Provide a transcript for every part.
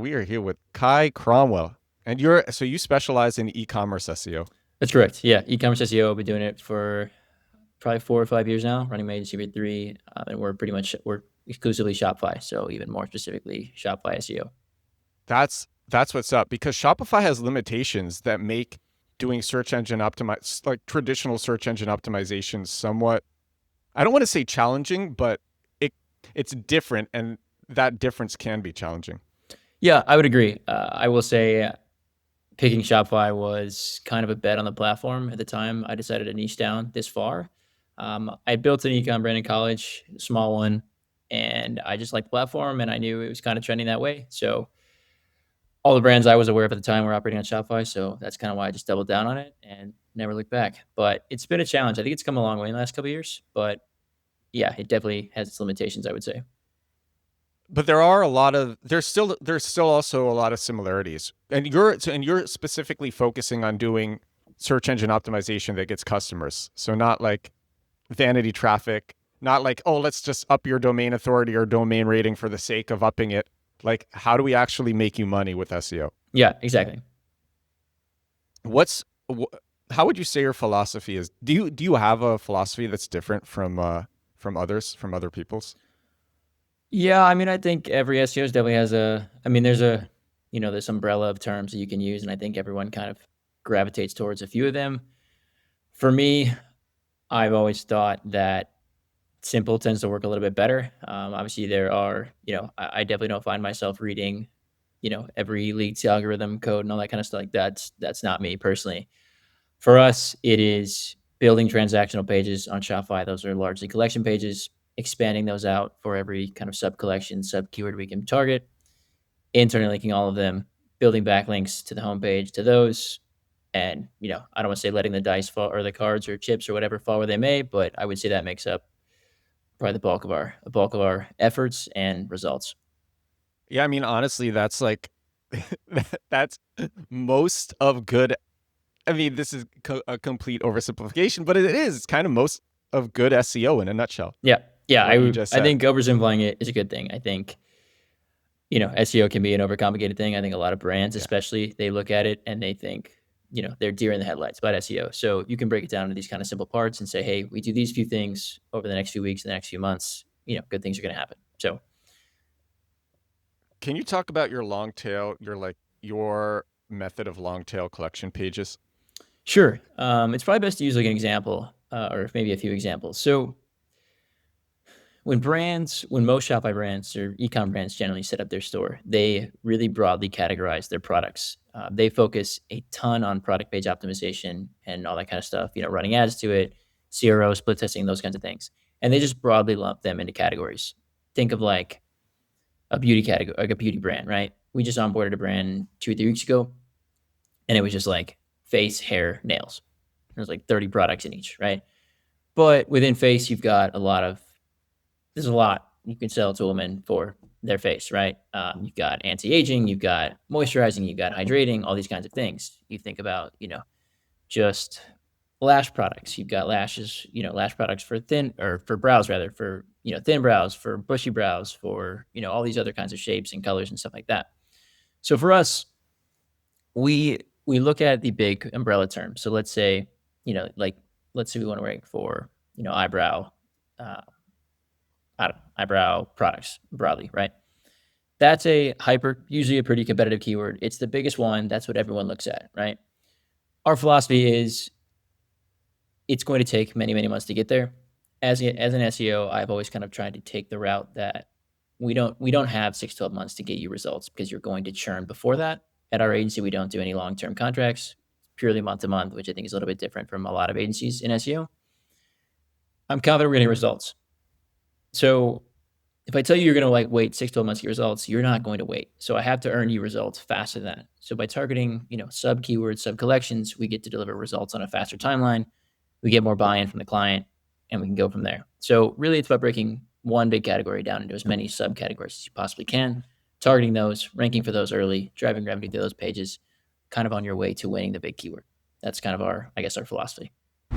We are here with Kai Cromwell, and you specialize in e-commerce SEO. That's correct. Yeah, e-commerce SEO. I've been doing it for probably 4 or 5 years now, running my agency for three, and we're exclusively Shopify. So even more specifically, Shopify SEO. That's what's up, because Shopify has limitations that make doing search engine optimize like traditional search engine optimization somewhat, I don't want to say challenging, but it it's different, and that difference can be challenging. Yeah, I would agree. I will say picking Shopify was kind of a bet on the platform at the time. I decided to niche down this far. I built an e-com brand in college, a small one, and I just liked the platform, and I knew it was kind of trending that way. So all the brands I was aware of at the time were operating on Shopify, so that's kind of why I just doubled down on it and never looked back. But it's been a challenge. I think it's come a long way in the last couple of years, but yeah, it definitely has its limitations, I would say. But there's still also a lot of similarities. And you're specifically focusing on doing search engine optimization that gets customers. So not like vanity traffic, not like, oh, let's just up your domain authority or domain rating for the sake of upping it. Like, how do we actually make you money with SEO? Yeah, exactly. What's how would you say your philosophy is? Do you have a philosophy that's different from others, from other people's? Yeah, I mean, I think every SEO definitely has there's this umbrella of terms that you can use, and I think everyone kind of gravitates towards a few of them. For me, I've always thought that simple tends to work a little bit better. Obviously, there are, I definitely don't find myself reading, every leaked algorithm code and all that kind of stuff. Like that's not me personally. For us, it is building transactional pages on Shopify. Those are largely collection pages, expanding those out for every kind of sub collection, sub keyword we can target, internally linking all of them, building backlinks to the homepage to those. And, I don't want to say letting the dice fall or the cards or chips or whatever fall where they may, but I would say that makes up probably the bulk of our efforts and results. Yeah, I mean, honestly, that's like that's most of good. I mean, this is a complete oversimplification, but it is. It's kind of most of good SEO in a nutshell. Yeah. Yeah. What you just I said. think oversimplifying it is a good thing. I think, SEO can be an overcomplicated thing. I think a lot of brands, Yeah. especially, they look at it and they think, they're deer in the headlights about SEO. So you can break it down into these kind of simple parts and say, hey, we do these few things over the next few weeks, the next few months, good things are going to happen. So Can you talk about your long tail, your method of long tail collection pages? sure. It's probably best to use like an example or maybe a few examples. So when most Shopify brands or e-com brands generally set up their store, they really broadly categorize their products. They focus a ton on product page optimization and all that kind of stuff, running ads to it, CRO, split testing, those kinds of things. And they just broadly lump them into categories. Think of like a beauty category, like a beauty brand, right? We just onboarded a brand 2 or 3 weeks ago, and it was just like face, hair, nails. There's like 30 products in each, right? But within face, there's a lot you can sell to a woman for their face, right? You've got anti-aging, you've got moisturizing, you've got hydrating, all these kinds of things. You think about, just lash products. You've got lashes, lash products for thin or for brows rather, for thin brows, for bushy brows, for all these other kinds of shapes and colors and stuff like that. So for us, we look at the big umbrella term. So let's say, like let's say we want to rank for eyebrow, uh, I don't know, eyebrow products broadly, right? That's usually a pretty competitive keyword. It's the biggest one. That's what everyone looks at, right? Our philosophy is it's going to take many, many months to get there. As an SEO, I've always kind of tried to take the route that we don't have 6 to 12 months to get you results because you're going to churn before that. At our agency, we don't do any long-term contracts, purely month to month, which I think is a little bit different from a lot of agencies in SEO. I'm confident we're getting results. So if I tell you you're going to like wait 6 to 12 months to get results, you're not going to wait. So I have to earn you results faster than that. So by targeting, sub keywords, sub collections, we get to deliver results on a faster timeline. We get more buy-in from the client, and we can go from there. So really, it's about breaking one big category down into as many subcategories as you possibly can, targeting those, ranking for those early, driving revenue to those pages, kind of on your way to winning the big keyword. That's kind of our philosophy.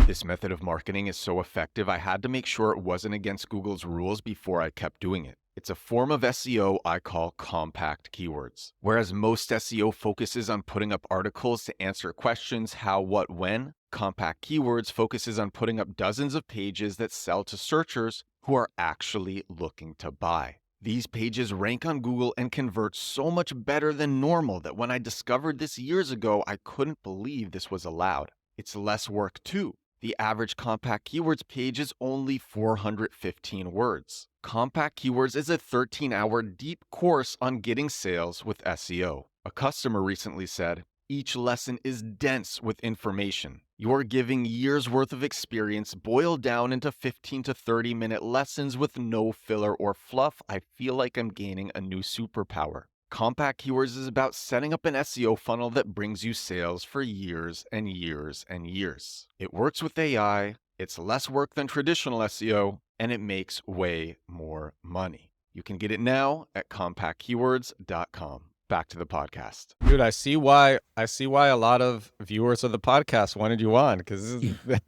This method of marketing is so effective, I had to make sure it wasn't against Google's rules before I kept doing it. It's a form of SEO I call compact keywords. Whereas most SEO focuses on putting up articles to answer questions how, what, when, compact keywords focuses on putting up dozens of pages that sell to searchers who are actually looking to buy. These pages rank on Google and convert so much better than normal that when I discovered this years ago, I couldn't believe this was allowed. It's less work too. The average compact keywords page is only 415 words. Compact Keywords is a 13-hour deep course on getting sales with SEO. A customer recently said, "Each lesson is dense with information. You're giving years worth of experience boiled down into 15 to 30-minute lessons with no filler or fluff. I feel like I'm gaining a new superpower." Compact Keywords is about setting up an SEO funnel that brings you sales for years and years and years. It works with AI, it's less work than traditional SEO, and it makes way more money. You can get it now at compactkeywords.com. Back to the podcast. Dude, I see why a lot of viewers of the podcast wanted you on, because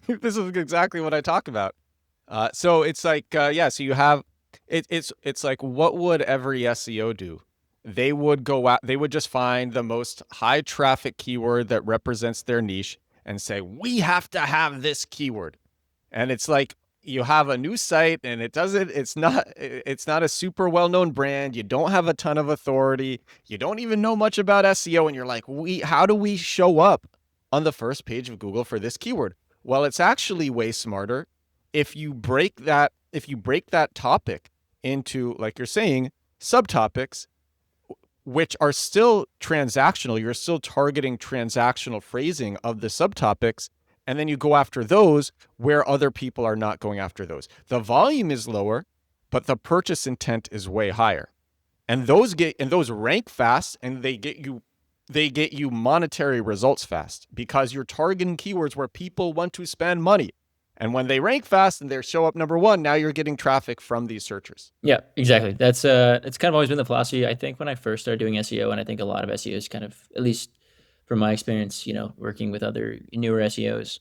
this is exactly what I talk about. So it's like, so you have, it's like, what would every SEO do? They would go out, they would just find the most high traffic keyword that represents their niche and say, we have to have this keyword. And it's like, you have a new site and it's not a super well-known brand. You don't have a ton of authority. You don't even know much about SEO. And you're like, how do we show up on the first page of Google for this keyword? Well, it's actually way smarter if you break that topic into, like you're saying, subtopics, which are still transactional. You're still targeting transactional phrasing of the subtopics. And then you go after those where other people are not going after those. The volume is lower, but the purchase intent is way higher. And those rank fast, and they get you monetary results fast, because you're targeting keywords where people want to spend money. And when they rank fast and they show up number one, now you're getting traffic from these searchers. Yeah, exactly. That's it's kind of always been the philosophy. I think when I first started doing SEO, and I think a lot of SEOs kind of, at least from my experience, working with other newer SEOs,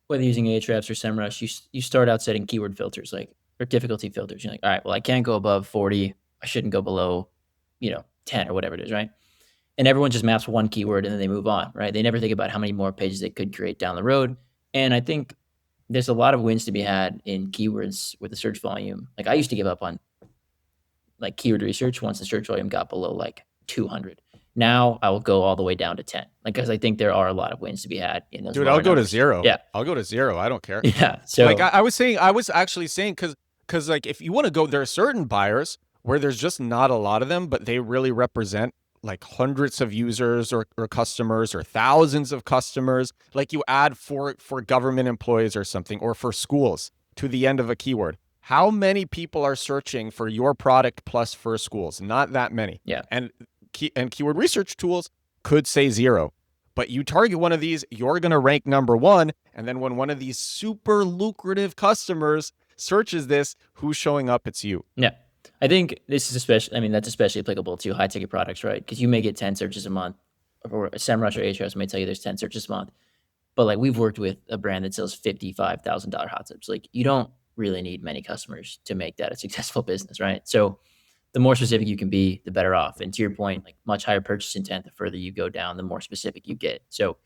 whether using Ahrefs or SEMrush, you start out setting keyword filters, or difficulty filters. You're like, all right, well, I can't go above 40. I shouldn't go below, 10 or whatever it is, right? And everyone just maps one keyword and then they move on, right? They never think about how many more pages they could create down the road. And I think there's a lot of wins to be had in keywords with the search volume. Like, I used to give up on keyword research once the search volume got below 200. Now I will go all the way down to 10, because I think there are a lot of wins to be had in those. Dude, I'll go to 0. Yeah, I'll go to 0. I don't care. Yeah. So I was actually saying, because if you want to go, there are certain buyers where there's just not a lot of them, but they really represent hundreds of users or customers or thousands of customers. Like, you add for government employees or something, or for schools to the end of a keyword. How many people are searching for your product plus for schools? Not that many. Yeah. And keyword research tools could say 0. But you target one of these, you're going to rank number 1. And then when one of these super lucrative customers searches this, who's showing up? It's you. Yeah. I think this is that's especially applicable to high ticket products, right? Because you may get 10 searches a month, or SEMrush or Ahrefs may tell you there's 10 searches a month. But we've worked with a brand that sells $55,000 hot tips. You don't really need many customers to make that a successful business, right? So the more specific you can be, the better off. And to your point, much higher purchase intent, the further you go down, the more specific you get. So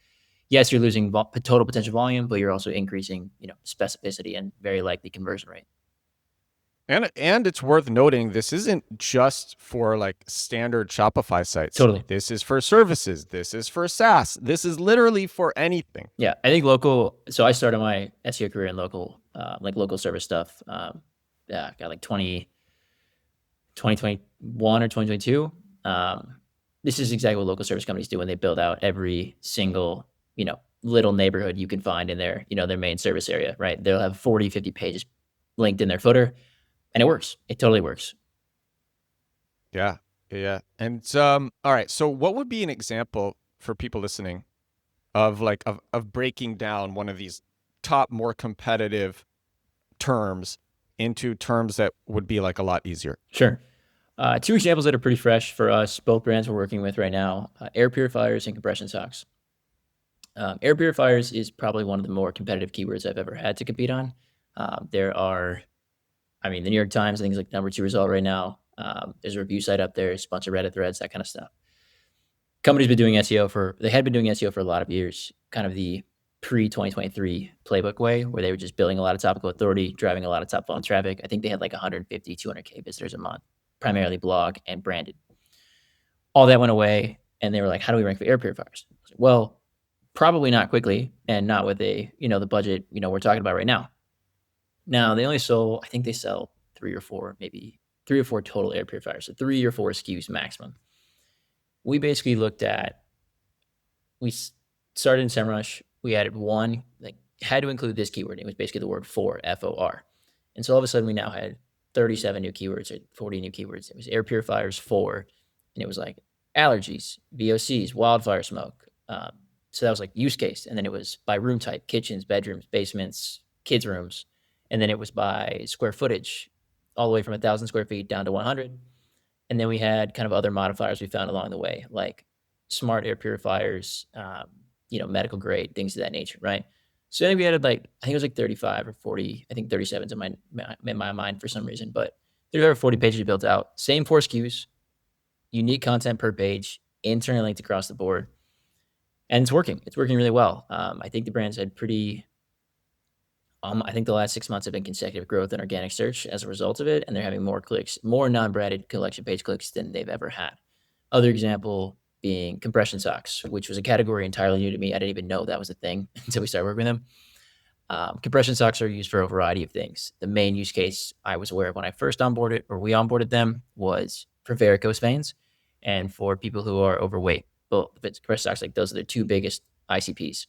yes, you're losing total potential volume, but you're also increasing, specificity and very likely conversion rate. And it's worth noting, this isn't just for standard Shopify sites. Totally. This is for services. This is for SaaS. This is literally for anything. Yeah, I think local. So I started my SEO career in local, local service stuff. Got 2021 or 2022. This is exactly what local service companies do when they build out every single, little neighborhood you can find in their, their main service area, right? They'll have 40, 50 pages linked in their footer. And it works. It totally works. Yeah. And all right. So what would be an example for people listening of breaking down one of these top, more competitive terms into terms that would be a lot easier? Sure. 2 examples that are pretty fresh for us, both brands we're working with right now: air purifiers and compression socks. Air purifiers is probably one of the more competitive keywords I've ever had to compete on. There are I mean, the New York Times, I think, is like number 2 result right now. There's a review site up there, there's a bunch of Reddit threads, that kind of stuff. Companies been doing SEO they had been doing SEO for a lot of years, kind of the pre-2023 playbook way, where they were just building a lot of topical authority, driving a lot of top funnel traffic. I think they had like 150, 200K visitors a month, primarily blog and branded. All that went away, and they were like, how do we rank for air purifiers? Well, probably not quickly, and not with the budget we're talking about right now. Now they only sell, I think they sell 3 or 4, maybe 3 or 4 total air purifiers, so 3 or 4 SKUs maximum. We basically we started in SEMrush. We added one, like, had to include this keyword. It was basically the word for, FOR. And so all of a sudden we now had 37 new keywords or 40 new keywords. It was air purifiers for, and it was like allergies, VOCs, wildfire smoke. So that was like use case. And then it was by room type, kitchens, bedrooms, basements, kids' rooms. And then it was by square footage, all the way from 1,000 square feet down to 100. And then we had kind of other modifiers we found along the way, like smart air purifiers, medical grade, things of that nature, right? So I think we added I think it was like 35 or 40, I think 37's in my mind for some reason, but 35 or 40 pages we built out. Same 4 SKUs, unique content per page, internally linked across the board. And it's working. It's working really well. I think the brand's had I think the last 6 months have been consecutive growth in organic search as a result of it, and they're having more clicks, more non-branded collection page clicks than they've ever had. Other example being compression socks, which was a category entirely new to me. I didn't even know that was a thing until we started working with them. Compression socks are used for a variety of things. The main use case I was aware of when I first onboarded, or we onboarded them, was for varicose veins and for people who are overweight. Well, if it's compression socks, like, those are the 2 biggest ICPs.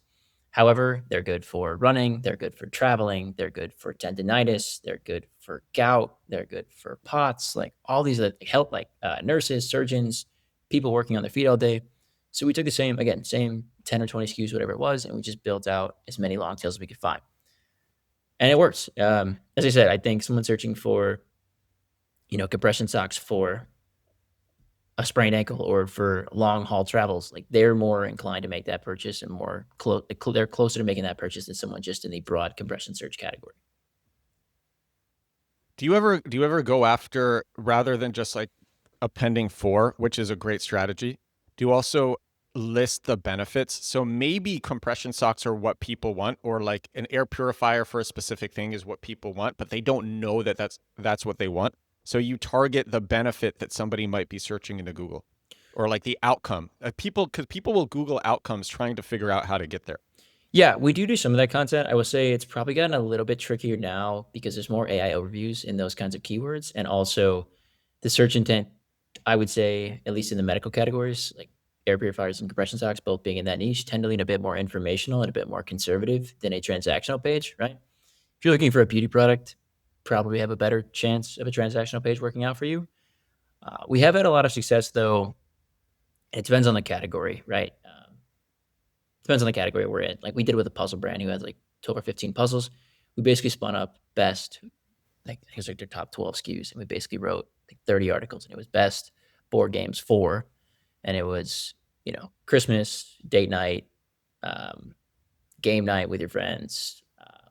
However, they're good for running, they're good for traveling, they're good for tendinitis, they're good for gout, they're good for POTS, like all these that help, like nurses, surgeons, people working on their feet all day. So we took the same 10 or 20 SKUs, whatever it was, and we just built out as many long tails as we could find. And it works. As I said, I think someone searching for, compression socks for a sprained ankle or for long haul travels, like, they're more inclined to make that purchase and they're closer to making that purchase than someone just in the broad compression search category. Do you ever go after, rather than just like appending for, which is a great strategy, do you also list the benefits? So maybe compression socks are what people want, or like an air purifier for a specific thing is what people want, but they don't know that that's what they want. So you target the benefit that somebody might be searching into Google, or like the outcome. Because people will Google outcomes trying to figure out how to get there. Yeah, we do some of that content. I will say it's probably gotten a little bit trickier now because there's more AI overviews in those kinds of keywords. And also the search intent, I would say, at least in the medical categories, like air purifiers and compression socks, both being in that niche, tend to lean a bit more informational and a bit more conservative than a transactional page, right? If you're looking for a beauty product, probably have a better chance of a transactional page working out for you. We have had a lot of success, though. It depends on the category, right? Depends on the category we're in. Like we did with a puzzle brand who has like 12 or 15 puzzles. We basically spun up best, like, I think it was like their top 12 SKUs, and we basically wrote like 30 articles, and it was best board games for, and it was, Christmas, date night, game night with your friends,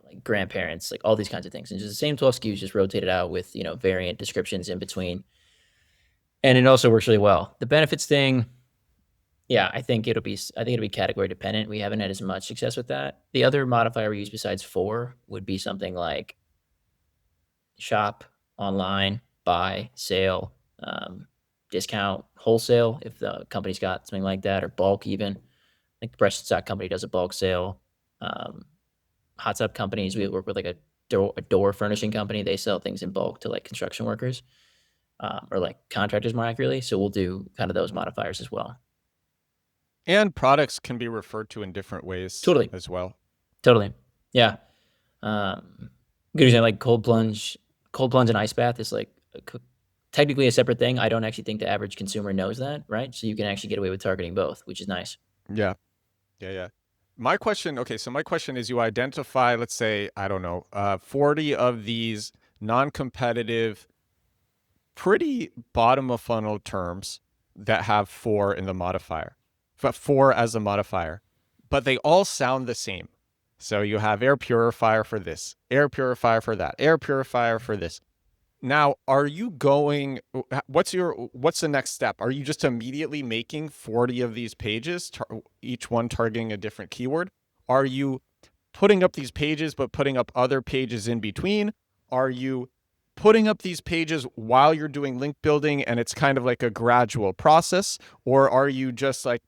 like grandparents, like all these kinds of things. And just the same 12 SKUs, just rotated out with, variant descriptions in between. And it also works really well. The benefits thing, yeah, I think it'll be category dependent. We haven't had as much success with that. The other modifier we use besides for would be something like shop, online, buy, sale, discount, wholesale, if the company's got something like that, or bulk even. Like the Precious Stock company does a bulk sale. Hot tub companies, we work with like a door furnishing company. They sell things in bulk to like construction workers, or like contractors more accurately. So we'll do kind of those modifiers as well. And products can be referred to in different ways Totally. as well. Totally. Yeah. Good example, like cold plunge and ice bath is like technically a separate thing. I don't actually think the average consumer knows that, right? So you can actually get away with targeting both, which is nice. Yeah. My question is, you identify, let's say, I don't know, 40 of these non-competitive, pretty bottom of funnel terms that have for in the modifier, for as a modifier, but they all sound the same. So you have air purifier for this, air purifier for that, air purifier for this. Now, are you going, what's the next step? Are you just immediately making 40 of these pages, each one targeting a different keyword? Are you putting up these pages but putting up other pages in between? Are you putting up these pages while you're doing link building and it's kind of like a gradual process? Or are you just like,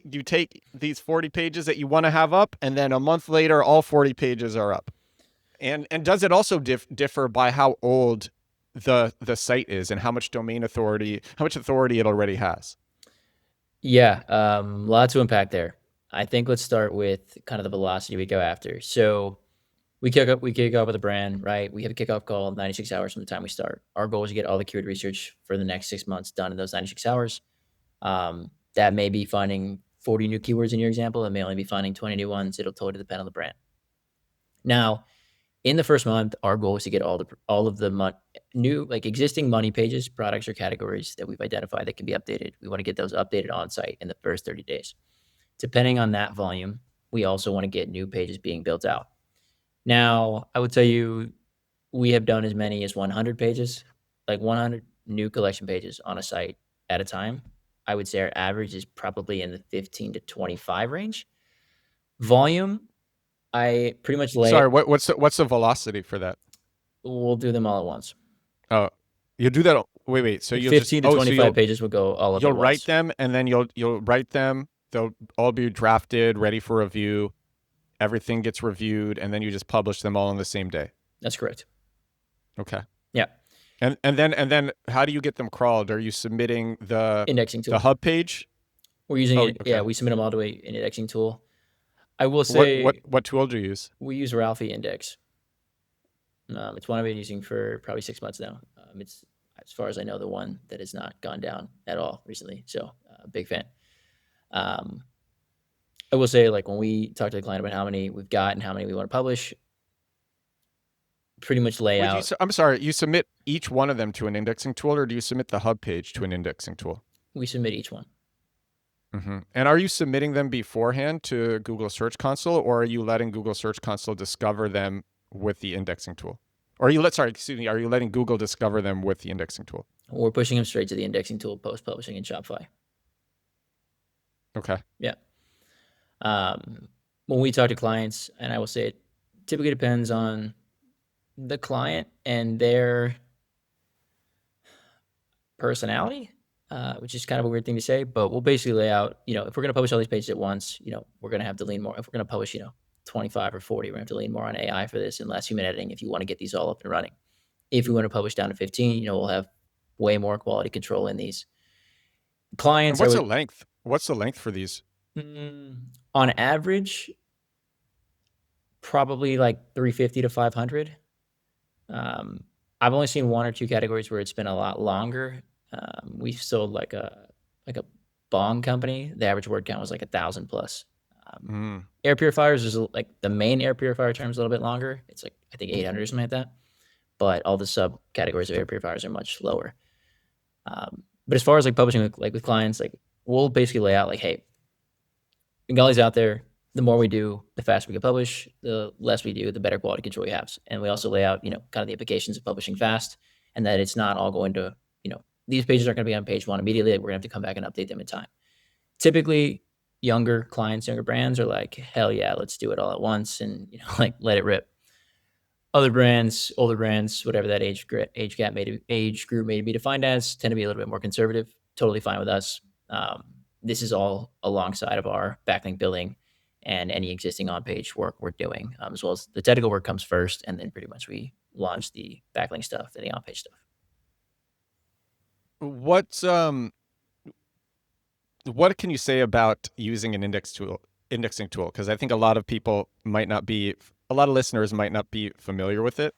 you take these 40 pages that you want to have up and then a month later all 40 pages are up? And does it also differ by how old the site is and how much authority it already has? Yeah, lots to unpack there. I think let's start with kind of the velocity we go after. So we kick off with a brand, right? We have a kickoff call 96 hours from the time we start. Our goal is to get all the keyword research for the next 6 months done in those 96 hours. That may be finding 40 new keywords in your example. It may only be finding 20 new ones. It'll totally depend on the brand. Now, in the first month, our goal is to get all of the new, like existing money pages, products, or categories that we've identified that can be updated. We want to get those updated on site in the first 30 days. Depending on that volume, we also want to get new pages being built out. Now, I would tell you, we have done as many as 100 pages, like 100 new collection pages on a site at a time. I would say our average is probably in the 15 to 25 range. Volume, I pretty much Sorry, lay what's the velocity for that? we'll do them all at once. Oh, you do that. Wait. So Like you'll just 15 to 25 pages will go all up you'll at write once. them and then you'll write them. They'll all be drafted, ready for review. Everything gets reviewed, and then you just publish them all on the same day. That's correct. Okay. Yeah. And then how do you get them crawled? Are you submitting Indexing the tool. hub page? We're using Oh, it. Yeah, okay. we submit them all to an indexing tool. I will What say what what tool do you use? we use Ralphie Index. It's one I've been using for probably 6 months now. It's, as far as I know, the one that has not gone down at all recently. So, big fan. Um, I will say, like when we talk to the client about how many we've got and how many we want to publish, pretty much lay Wait, out. I'm sorry. You submit each one of them to an indexing tool, or do you submit the hub page to an indexing tool? We submit each one. And are you submitting them beforehand to Google Search Console, or are you letting Google Search Console discover them with the indexing tool? Or are you letting Google discover them with the indexing tool? We're pushing them straight to the indexing tool post publishing in Shopify. Okay. Yeah. When we talk to clients, and I will say it typically depends on the client and their personality, which is kind of a weird thing to say, but we'll basically lay out, if we're going to publish all these pages at once, we're going to have to lean more. If we're going to publish, 25 or 40, we're going to have to lean more on AI for this and less human editing if you want to get these all up and running. If we want to publish down to 15, we'll have way more quality control in these. And Clients, what's the length for these? On average, probably like 350 to 500. I've only seen one or two categories where it's been a lot longer. We've sold like a bong company. The average word count was like 1,000 plus. Air purifiers is like the main air purifier term is a little bit longer. It's like I think 800 or something like that. But all the subcategories of air purifiers are much lower. But as far as like publishing with clients, like we'll basically lay out like, hey, we got all these out there. The more we do, the faster we can publish. The less we do, the better quality control we have. And we also lay out, kind of the implications of publishing fast, and that it's not all going to, these pages aren't going to be on page one immediately. We're going to have to come back and update them in time. Typically, younger clients, younger brands are like, hell yeah, let's do it all at once and like let it rip. Other brands, older brands, whatever that age group may be defined as, tend to be a little bit more conservative. Totally fine with us. This is all alongside of our backlink building and any existing on-page work we're doing, as well as the technical work comes first, and then pretty much we launch the backlink stuff and the on-page stuff. What can you say about using an indexing tool? Because I think a lot of listeners might not be familiar with it,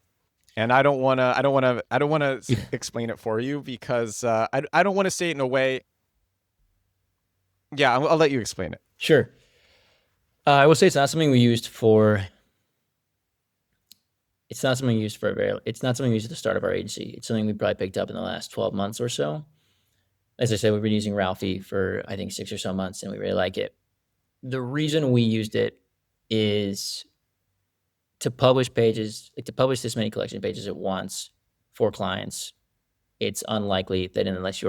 and I don't want to explain it for you because I don't want to say it in a way. Yeah, I'll let you explain it. Sure. I will say it's not something we used for. It's not something we used at the start of our agency. It's something we probably picked up in the last 12 months or so. As I said, we've been using Ralphie for I think 6 or so months, and we really like it. The reason we used it is to publish this many collection pages at once for clients, it's unlikely that unless you've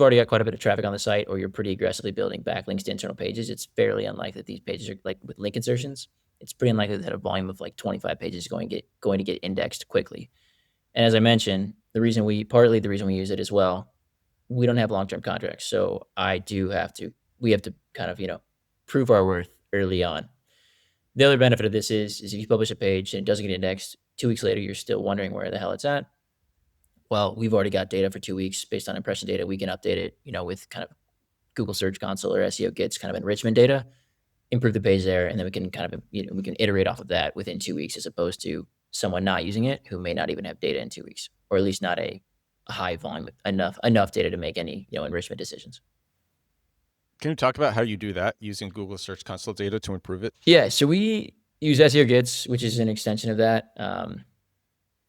already got quite a bit of traffic on the site or you're pretty aggressively building backlinks to internal pages, it's fairly unlikely that these pages are like with link insertions. It's pretty unlikely that a volume of like 25 pages is going to get indexed quickly. And as I mentioned, partly the reason we use it as well, we don't have long-term contracts. So we have to kind of, prove our worth early on. The other benefit of this is if you publish a page and it doesn't get indexed, 2 weeks later, you're still wondering where the hell it's at. Well, we've already got data for 2 weeks based on impression data. We can update it, with kind of Google Search Console or SEO gets kind of enrichment data, improve the page there, and then we can kind of, we can iterate off of that within 2 weeks, as opposed to someone not using it who may not even have data in 2 weeks, or at least not a high volume, enough data to make any, enrichment decisions. Can you talk about how you do that using Google Search Console data to improve it? Yeah, so we use SEO Gits, which is an extension of that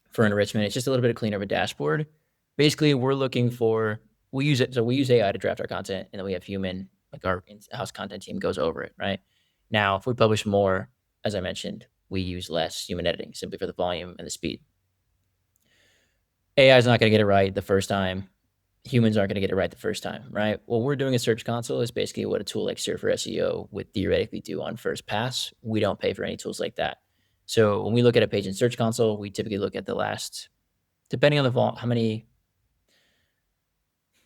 for enrichment. It's just a little bit cleaner of a dashboard. Basically, we use AI to draft our content, and then we have human, like our in-house content team goes over it, right? Now, if we publish more, as I mentioned, we use less human editing simply for the volume and the speed. AI is not going to get it right the first time. Humans aren't going to get it right the first time, right? What we're doing in Search Console is basically what a tool like Surfer SEO would theoretically do on first pass. We don't pay for any tools like that. So when we look at a page in Search Console, we typically look at the last, depending on the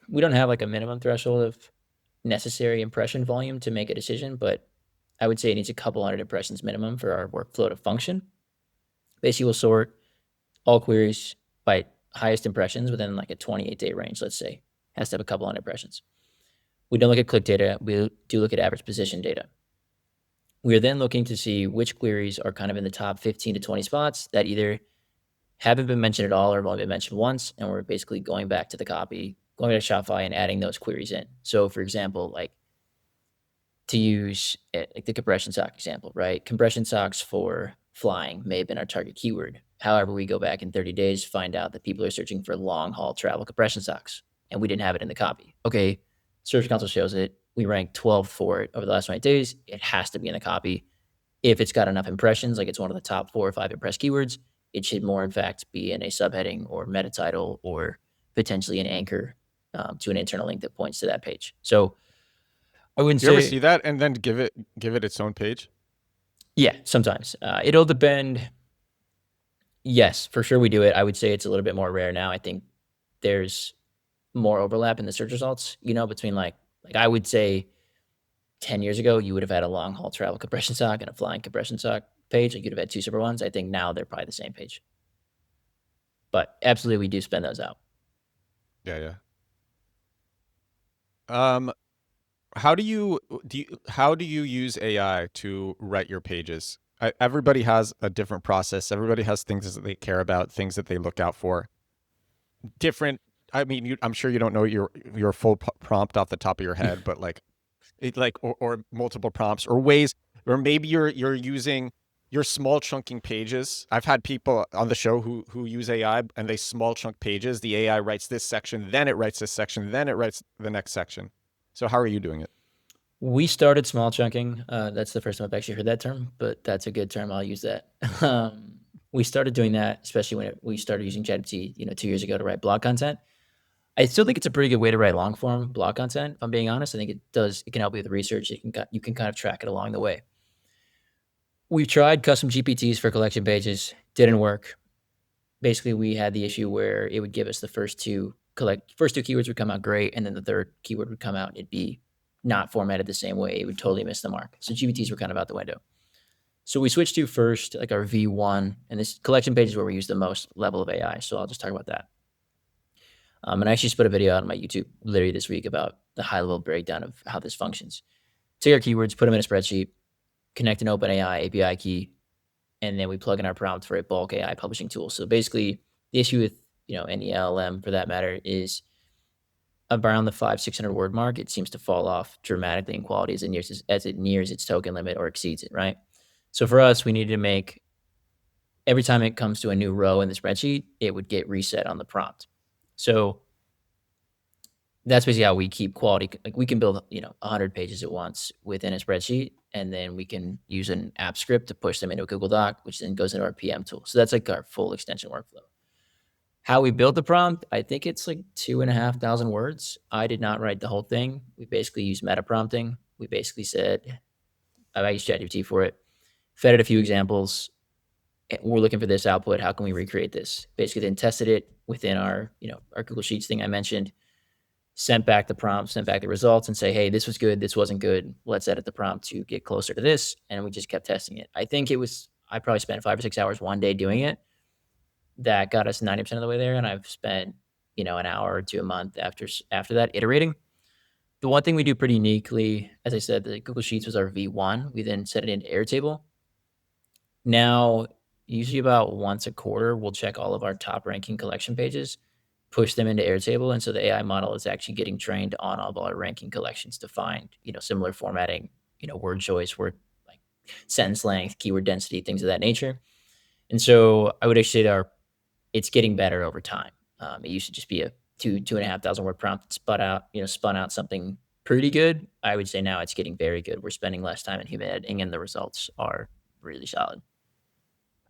we don't have like a minimum threshold of necessary impression volume to make a decision, but I would say it needs a couple hundred impressions minimum for our workflow to function. Basically, we'll sort all queries by highest impressions within like a 28-day range, let's say. Has to have a couple hundred impressions. We don't look at click data. We do look at average position data. We are then looking to see which queries are kind of in the top 15 to 20 spots that either haven't been mentioned at all or have only been mentioned once, and we're basically going back to the copy, going to Shopify and adding those queries in. So for example, like to use like the compression sock example, right? Compression socks for flying may have been our target keyword. However, we go back in 30 days, find out that people are searching for long haul travel compression socks, and we didn't have it in the copy. Okay, Search Console shows it. We ranked 12th for it over the last 20 days. It has to be in the copy. If it's got enough impressions, like it's one of the top 4 or 5 impressed keywords, it should more in fact be in a subheading or meta title or potentially an anchor to an internal link that points to that page. So I wouldn't Do you ever say, see that and then give it its own page? yeah, sometimes it'll depend. Yes, for sure we do it. I would say it's a little bit more rare now. I think there's more overlap in the search results, between like I would say 10 years ago, you would have had a long haul travel compression sock and a flying compression sock page. Like you'd have had 2 separate ones. I think now they're probably the same page. But absolutely, we do spend those out. Yeah. How do you use AI to write your pages? Everybody has a different process. Everybody has things that they care about, things that they look out for. Different. I mean, I'm sure you don't know your full prompt off the top of your head, but or multiple prompts or ways, or maybe you're using your small chunking pages. I've had people on the show who use AI and they small chunk pages. The AI writes this section, then it writes this section, then it writes the next section. So how are you doing it? We started small chunking. That's the first time I've actually heard that term, but that's a good term. I'll use that. We started doing that, especially when we started using ChatGPT, 2 years ago to write blog content. I still think it's a pretty good way to write long form blog content. If I'm being honest, I think it can help you with research. You can kind of track it along the way. We've tried custom GPTs for collection pages. Didn't work. Basically, we had the issue where it would give us the first two keywords would come out great, and then the third keyword would come out and it'd be not formatted the same way. It would totally miss the mark. So GPTs were kind of out the window. So we switched to first like our V1, and this collection page is where we use the most level of AI. So I'll just talk about that. And I actually just put a video out on my YouTube literally this week about the high level breakdown of how this functions. Take our keywords, put them in a spreadsheet, connect an OpenAI API key, and then we plug in our prompt for a bulk AI publishing tool. So basically, the issue with any LLM for that matter is around the 500-600 word mark, it seems to fall off dramatically in quality as it nears its token limit or exceeds it, right? So for us, we needed to make every time it comes to a new row in the spreadsheet, it would get reset on the prompt. So that's basically how we keep quality. Like we can build, 100 pages at once within a spreadsheet, and then we can use an app script to push them into a Google Doc, which then goes into our PM tool. So that's like our full extension workflow. How we built the prompt, I think it's like 2,500 words. I did not write the whole thing. We basically used meta prompting. We basically said, I used ChatGPT for it, fed it a few examples. We're looking for this output. How can we recreate this? Basically, then tested it within our Google Sheets thing I mentioned, sent back the prompt, sent back the results, and say, hey, this was good. This wasn't good. Let's edit the prompt to get closer to this. And we just kept testing it. I think I probably spent 5 or 6 hours one day doing it. That got us 90% of the way there. And I've spent, an hour or two a month after that iterating. The one thing we do pretty uniquely, as I said, the Google Sheets was our V1. We then set it into Airtable. Now, usually about once a quarter, we'll check all of our top ranking collection pages, push them into Airtable. And so the AI model is actually getting trained on all of our ranking collections to find, similar formatting, word choice, word like sentence length, keyword density, things of that nature. And so I would actually say it's getting better over time. It used to just be a 2,500 word prompt that spun out something pretty good. I would say now it's getting very good. We're spending less time in human editing, and the results are really solid.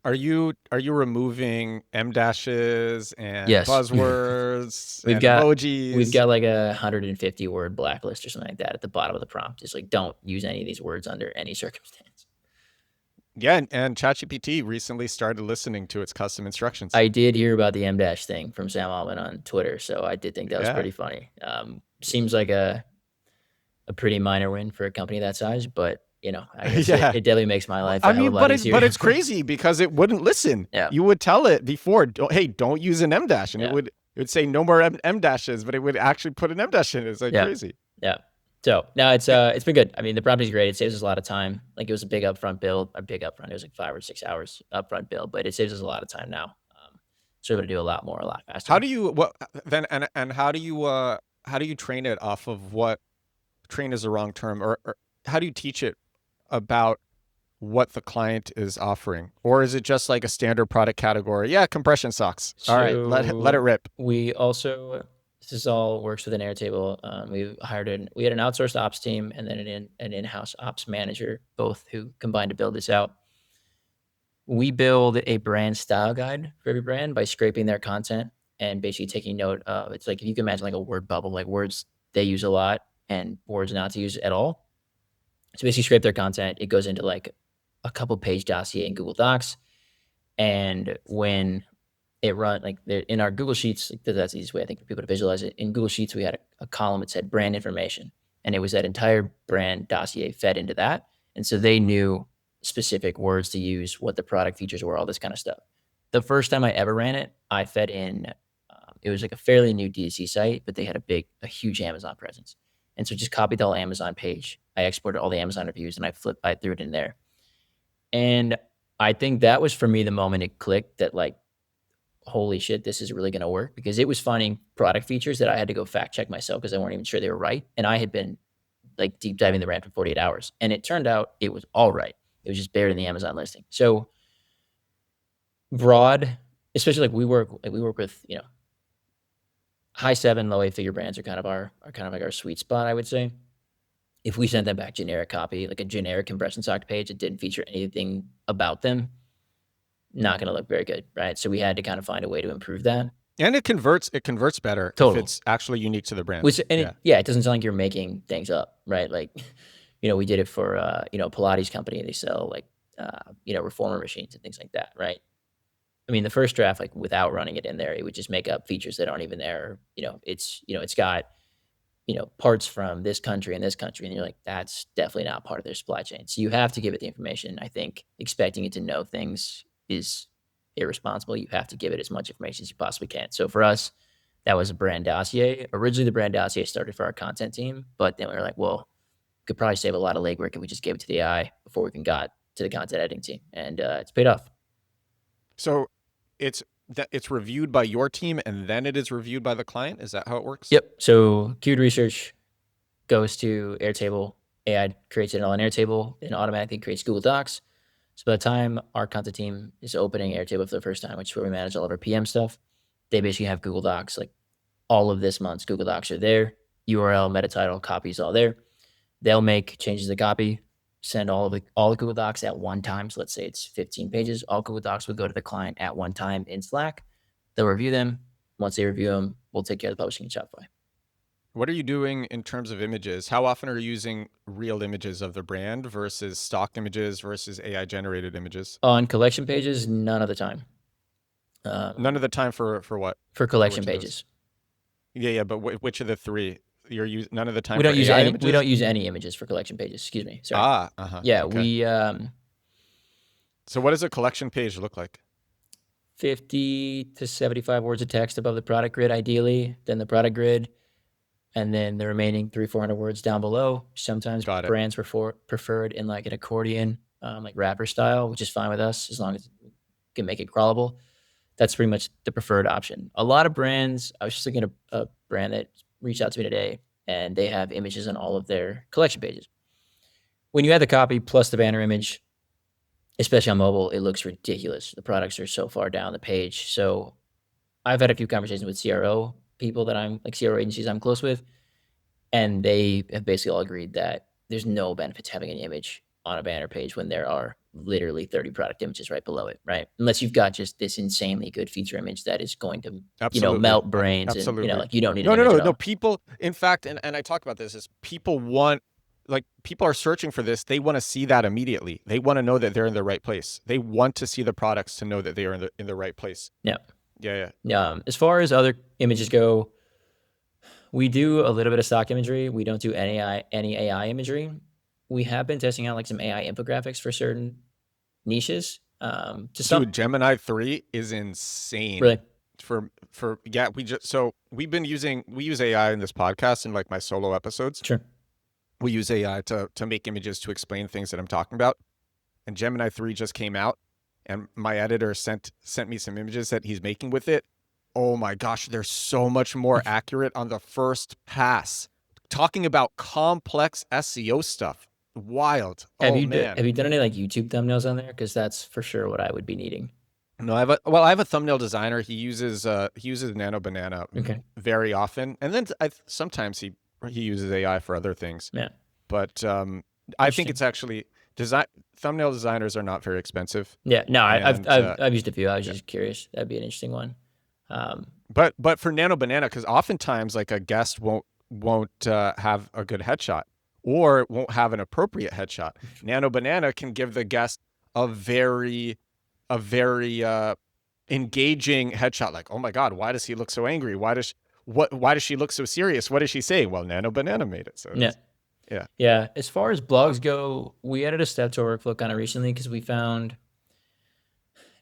Are you removing M dashes and Yes. buzzwords We've and got we've emojis? got like 150 word blacklist or something like that at the bottom of the prompt. It's like, don't use any of these words under any circumstance. Yeah, and ChatGPT recently started listening to its custom instructions. I did hear about the M dash thing from Sam Altman on Twitter, so I did think that was Yeah. pretty funny. Seems like a pretty minor win for a company that size, but I guess it Yeah. definitely makes my life I a hell of mean, a lot easier. but it's crazy because it wouldn't listen. Yeah. You would tell it before, hey, don't use an M dash, and Yeah. it would say no more M dashes, but it would actually put an M dash in. It's like Yeah. crazy. Yeah. So no, it's been good. I mean, the prompt is great. It saves us a lot of time. Like it was a big upfront build, it was like 5 or 6 hours upfront build, but it saves us a lot of time now. So we're able to do a lot more, a lot How faster. do you how do you train it off of what train is the wrong term, or how do you teach it about what the client is offering, or is it just like a standard product category? Yeah, compression sucks. All right, let it So rip. we also, this all works within Airtable. We had an outsourced ops team and then an in-house ops manager, both who combined to build this out. We build a brand style guide for every brand by scraping their content and basically taking note of, it's like, if you can imagine like a word bubble, like words they use a lot and words not to use at all. So basically scrape their content. It goes into like a couple page dossier in Google Docs. And when it run like in our Google Sheets, like that's the easiest way I think for people to visualize it. In Google Sheets, we had a column that said brand information, and it was that entire brand dossier fed into that. And so they knew specific words to use, what the product features were, all this kind of stuff. The first time I ever ran it, I fed in, it was like a fairly new D2C site, but they had a huge Amazon presence. And so just copied the whole Amazon page. I exported all the Amazon reviews and I threw it in there. And I think that was for me the moment it clicked that like, holy shit, this is really going to work, because it was finding product features that I had to go fact check myself because I weren't even sure they were right. And I had been like deep diving the brand for 48 hours, and it turned out it was all right. It was just buried in the Amazon listing. So broad, especially like we work with, high 7, low 8 figure brands are kind of like our sweet spot, I would say. If we sent them back generic copy, like a generic compression socked page that didn't feature anything about them, not going to look very good, right? So we had to kind of find a way to improve that. And it converts better if it's actually unique to the brand. It doesn't sound like you're making things up, right? Like, we did it for a Pilates company. They sell like reformer machines and things like that, right? I mean, the first draft, like without running it in there, it would just make up features that aren't even there. It's got parts from this country and this country, and you're like, that's definitely not part of their supply chain. So you have to give it the information. I think expecting it to know things is irresponsible. You have to give it as much information as you possibly can. So for us, that was a brand dossier. Originally, the brand dossier started for our content team, but then we were like, well, we could probably save a lot of legwork if we just gave it to the AI before we even got to the content editing team, and it's paid off. So it's reviewed by your team and then it is reviewed by the client. Is that how it works? Yep. So keyword research goes to Airtable. AI creates it all in Airtable and automatically creates Google Docs. So by the time our content team is opening Airtable for the first time, which is where we manage all of our PM stuff, they basically have Google Docs. Like all of this month's Google Docs are there. URL, meta title, copy's all there. They'll make changes to copy, send all the Google Docs at one time. So let's say it's 15 pages. All Google Docs will go to the client at one time in Slack. They'll review them. Once they review them, we'll take care of the publishing in Shopify. What are you doing in terms of images? How often are you using real images of the brand versus stock images versus AI generated images? On collection pages, none of the time. None of the time for what? For For collection which of those? pages. Yeah, but which of the three? You're using none of the time We for don't use AI any. We images? don't use any images for collection pages. Excuse me. Sorry. Yeah, Okay. we So what does a collection page look like? 50 to 75 words of text above the product grid, ideally. Then the product grid, and then the remaining 300-400 words down below. Sometimes Got it. brands preferred in like an accordion, like rapper style, which is fine with us as long as we can make it crawlable. That's pretty much the preferred option. A lot of brands, I was just looking at a brand that reached out to me today, and they have images on all of their collection pages. When you add the copy plus the banner image, especially on mobile, it looks ridiculous. The products are so far down the page. So I've had a few conversations with CRO people that I'm like CRO agencies I'm close with, and they have basically all agreed that there's no benefit to having an image on a banner page when there are literally 30 product images right below it, right? Unless you've got just this insanely good feature image that is going to, Absolutely. melt brains and, Absolutely. like you don't need an No, no, image no, at no. all. People, in fact, and I talk about this, is people want, like, people are searching for this. They want to see that immediately. They want to know that they're in the right place. They want to see the products to know that they are in the right place. Yeah. Yeah. As far as other images go, we do a little bit of stock imagery. We don't do any AI imagery. We have been testing out like some AI infographics for certain niches. To some, Dude, Gemini 3 is insane. really, We use AI in this podcast and like my solo episodes. sure. We use AI to make images to explain things that I'm talking about. And Gemini 3 just came out, and my editor sent me some images that he's making with it. Oh my gosh, they're so much more accurate on the first pass. Talking about complex SEO stuff. Wild. Have Oh you man. have you done any like YouTube thumbnails on there? Because that's for sure what I would be needing. No, I have a thumbnail designer. He uses Nano Banana Okay. very often, and then sometimes he uses AI for other things. Yeah. But I think Interesting. it's actually thumbnail designers are not very expensive. Yeah. No, And, I've used a few. I was yeah. just curious. That'd be an interesting one. But for Nano Banana, because oftentimes like a guest won't have a good headshot or won't have an appropriate headshot. Nano Banana can give the guest a very engaging headshot. Like, oh my God, why does he look so angry? Why does she look so serious? What is she saying? Well, Nano Banana made it. So Yeah. yeah. Yeah. As far as blogs go, we added a step to our workflow kind of recently because we found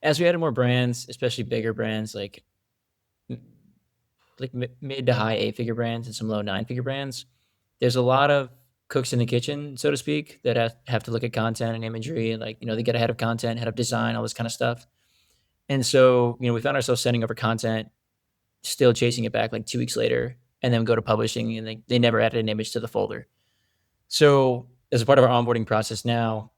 as we added more brands, especially bigger brands like mid to high 8-figure brands and some low 9-figure brands, there's a lot of cooks in the kitchen, so to speak, that have to look at content and imagery and they get ahead of content, head of design, all this kind of stuff. And so, we found ourselves sending over content, still chasing it back like 2 weeks later, and then go to publishing and they never added an image to the folder. So as a part of our onboarding process now,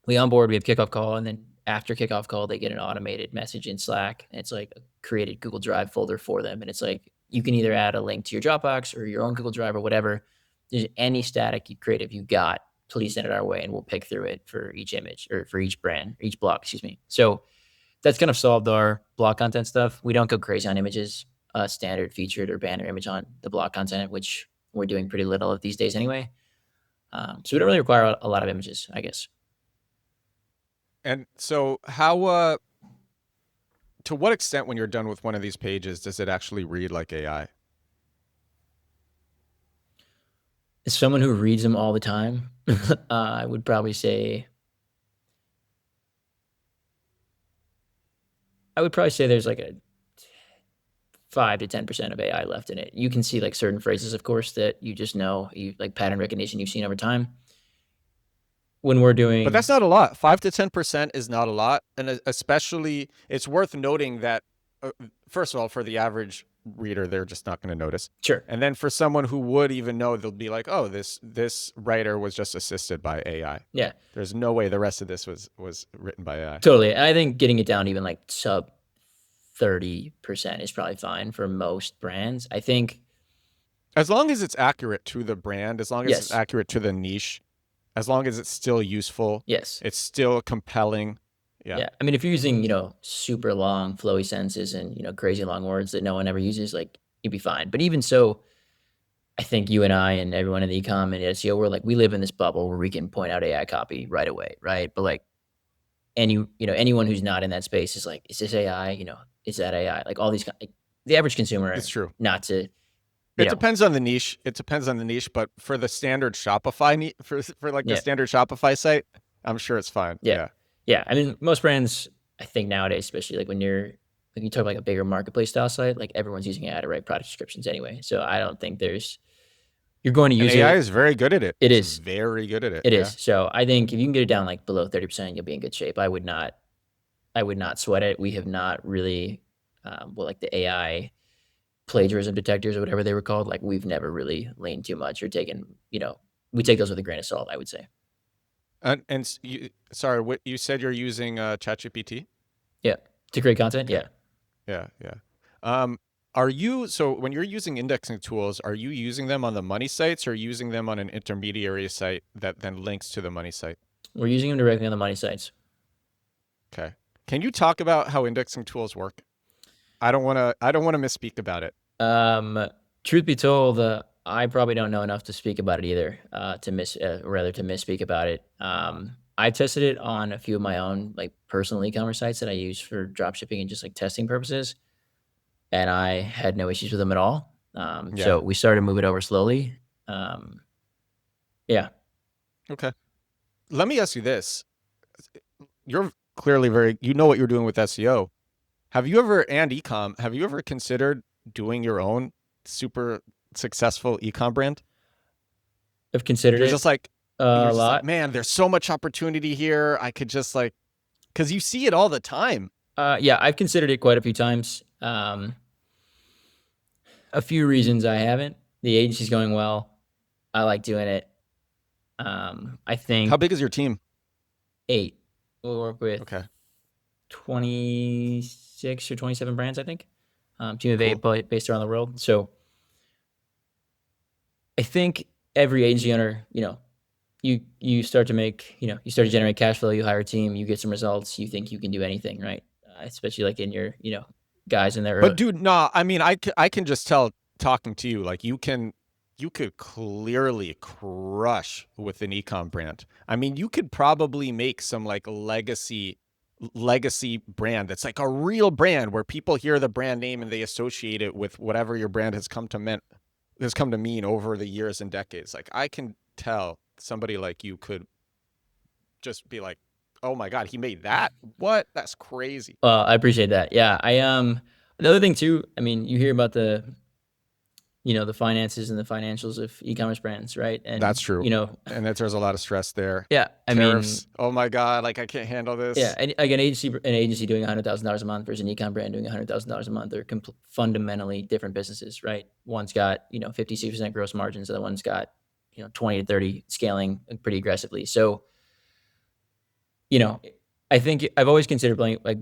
we onboard, we have kickoff call, and then after kickoff call, they get an automated message in Slack. And it's like a created Google Drive folder for them. And it's like, you can either add a link to your Dropbox or your own Google Drive or whatever. There's any static creative you got, please send it our way and we'll pick through it for each image or for each brand, or each block, excuse me. So that's kind of solved our blog content stuff. We don't go crazy on images, standard featured or banner image on the blog content, which we're doing pretty little of these days anyway. So we don't really require a lot of images, I guess. And so how to what extent when you're done with one of these pages does it actually read like AI? As someone who reads them all the time, I would probably say there's like a 5 to 10% of AI left in it. You can see like certain phrases, of course, that you just know, you like pattern recognition you've seen over time. When we're doing, But that's not a lot. 5 to 10% is not a lot, and especially it's worth noting that first of all, for the average reader, they're just not going to notice. sure. And then for someone who would even know, they'll be like, "Oh, this writer was just assisted by AI." Yeah, There's no way the rest of this was written by AI. totally. And I think getting it down even like sub 30% is probably fine for most brands. I think As long as it's accurate to the brand, as long as it's Yes. accurate to the niche, as long as it's still useful, Yes. it's still compelling. Yeah, Yeah. I mean, if you're using, super long flowy sentences and, crazy long words that no one ever uses, like you'd be fine. But even so, I think you and I and everyone in the e-com and SEO, we're like, we live in this bubble where we can point out AI copy right away. Right. But like anyone who's not in that space is like, is this AI? Is that AI? Like all these, like, the average consumer, it's true. not to, you It know, depends on the niche. It depends on the niche, but for the standard Shopify for like the yeah, standard Shopify site, I'm sure it's fine. yeah, Yeah. yeah. I mean, most brands, I think nowadays, especially like when you talk about like a bigger marketplace style site, like everyone's using AI to write product descriptions anyway. So I don't think you're going to And use AI it. is very good at it. It It's is, very good at it. it is. Yeah. So I think if you can get it down like below 30%, you'll be in good shape. I would not sweat it. We have not really, like the AI plagiarism detectors or whatever they were called. Like we've never really leaned too much or taken, we take those with a grain of salt, I would say. Sorry, what you said you're using ChatGPT? Yeah. To create content. Okay. Yeah. Yeah, yeah. Um, so when you're using indexing tools, are you using them on the money sites or using them on an intermediary site that then links to the money site? We're using them directly on the money sites. Okay. Can you talk about how indexing tools work? I don't want to misspeak about it. Um, Truth be told, I probably don't know enough to speak about it either. Rather to misspeak about it. I tested it on a few of my own like personal e-commerce sites that I use for drop shipping and just like testing purposes, and I had no issues with them at all. Yeah. So we started moving over slowly. Um, yeah, Okay. Let me ask you this. You're clearly you know what you're doing with SEO. Have you ever considered doing your own super successful ecom brand? I've considered You're it just like, a you're just like, lot. man, there's so much opportunity here. I could just like, because you see it all the time. Yeah, I've considered it quite a few times. A few reasons I haven't. The agency's going well. I like doing it. I How think big is your team? 8. We'll work with Okay, 26 or 27 brands, I think. Team of 8 cool. based around the world. So I think every agency owner, you start to make, you start to generate cash flow, you hire a team, you get some results, you think you can do anything, right? Especially like in your, guys in their But early. dude, nah, I mean, I can just tell talking to you, like you could clearly crush with an ecom brand. I mean, you could probably make some like legacy brand that's like a real brand where people hear the brand name and they associate it with whatever your brand has come to mean over the years and decades. Like I can tell somebody like you could just be like, "Oh my god, he made that? What? That's crazy." I appreciate that. Yeah, the other thing too. I mean, you hear about the finances and the financials of e-commerce brands, right? That's And true. And that there's a lot of stress there. yeah, I mean, Tariffs. Oh my god, like I can't handle yeah, this. and like an agency doing $100,000 a month versus an e-com brand doing $100,000 a month are fundamentally different businesses, right? One's got 56% gross margins, the other one's got 20 to 30 scaling pretty aggressively. So you know, I think I've always considered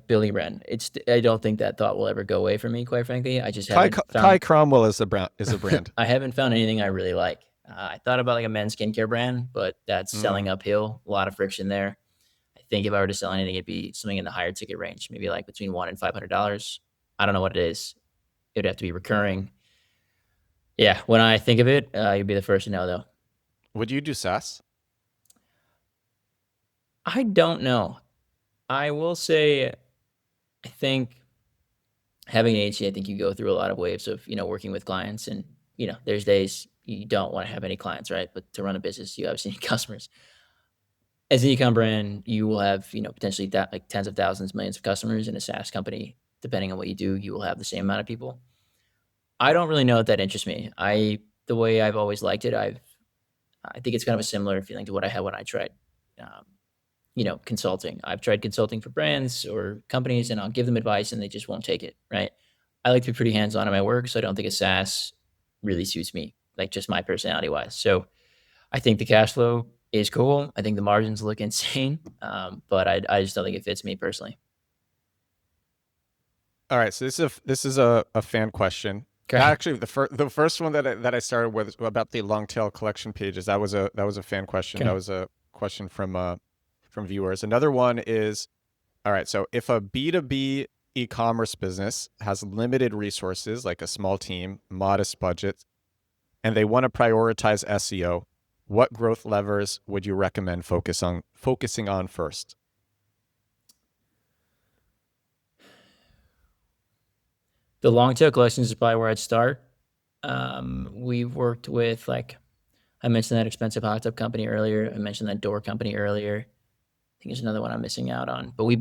building a brand. I don't think that thought will ever go away from me, quite frankly. I just haven't Kai found Cromwell is a brand. I haven't found anything I really like. I thought about like a men's skincare brand, but that's Mm. selling uphill. A lot of friction there. I think if I were to sell anything, it'd be something in the higher ticket range, maybe like between $100 and $500. I don't know what it is. It'd have to be recurring. Yeah, when I think of it, you'd be the first to know, though. Would you do SaaS? I don't know. I will say, I think having an agency, I think you go through a lot of waves of, working with clients and, there's days you don't want to have any clients, right? But to run a business, you obviously need customers. As an e-com brand, you will have, potentially that like tens of thousands, millions of customers in a SaaS company. Depending on what you do, you will have the same amount of people. I don't really know if that interests me. The way I've always liked it, I think it's kind of a similar feeling to what I had when I tried, um, consulting. I've tried consulting for brands or companies, and I'll give them advice, and they just won't take it. Right? I like to be pretty hands on in my work, so I don't think a SaaS really suits me, like just my personality wise. So I think the cash flow is cool. I think the margins look insane, but I just don't think it fits me personally. All right, so this is a fan question. Great. Actually, the first one that I started with about the long tail collection pages, that was a fan question. That Okay. was a question from viewers. Another one is, all right, so if a B2B e-commerce business has limited resources, like a small team, modest budget, and they want to prioritize SEO, what growth levers would you recommend focusing on first? The long tail collections is probably where I'd start. We've worked with, like, I mentioned that expensive hot tub company earlier. I mentioned that door company earlier. I think there's another one I'm missing out on. But we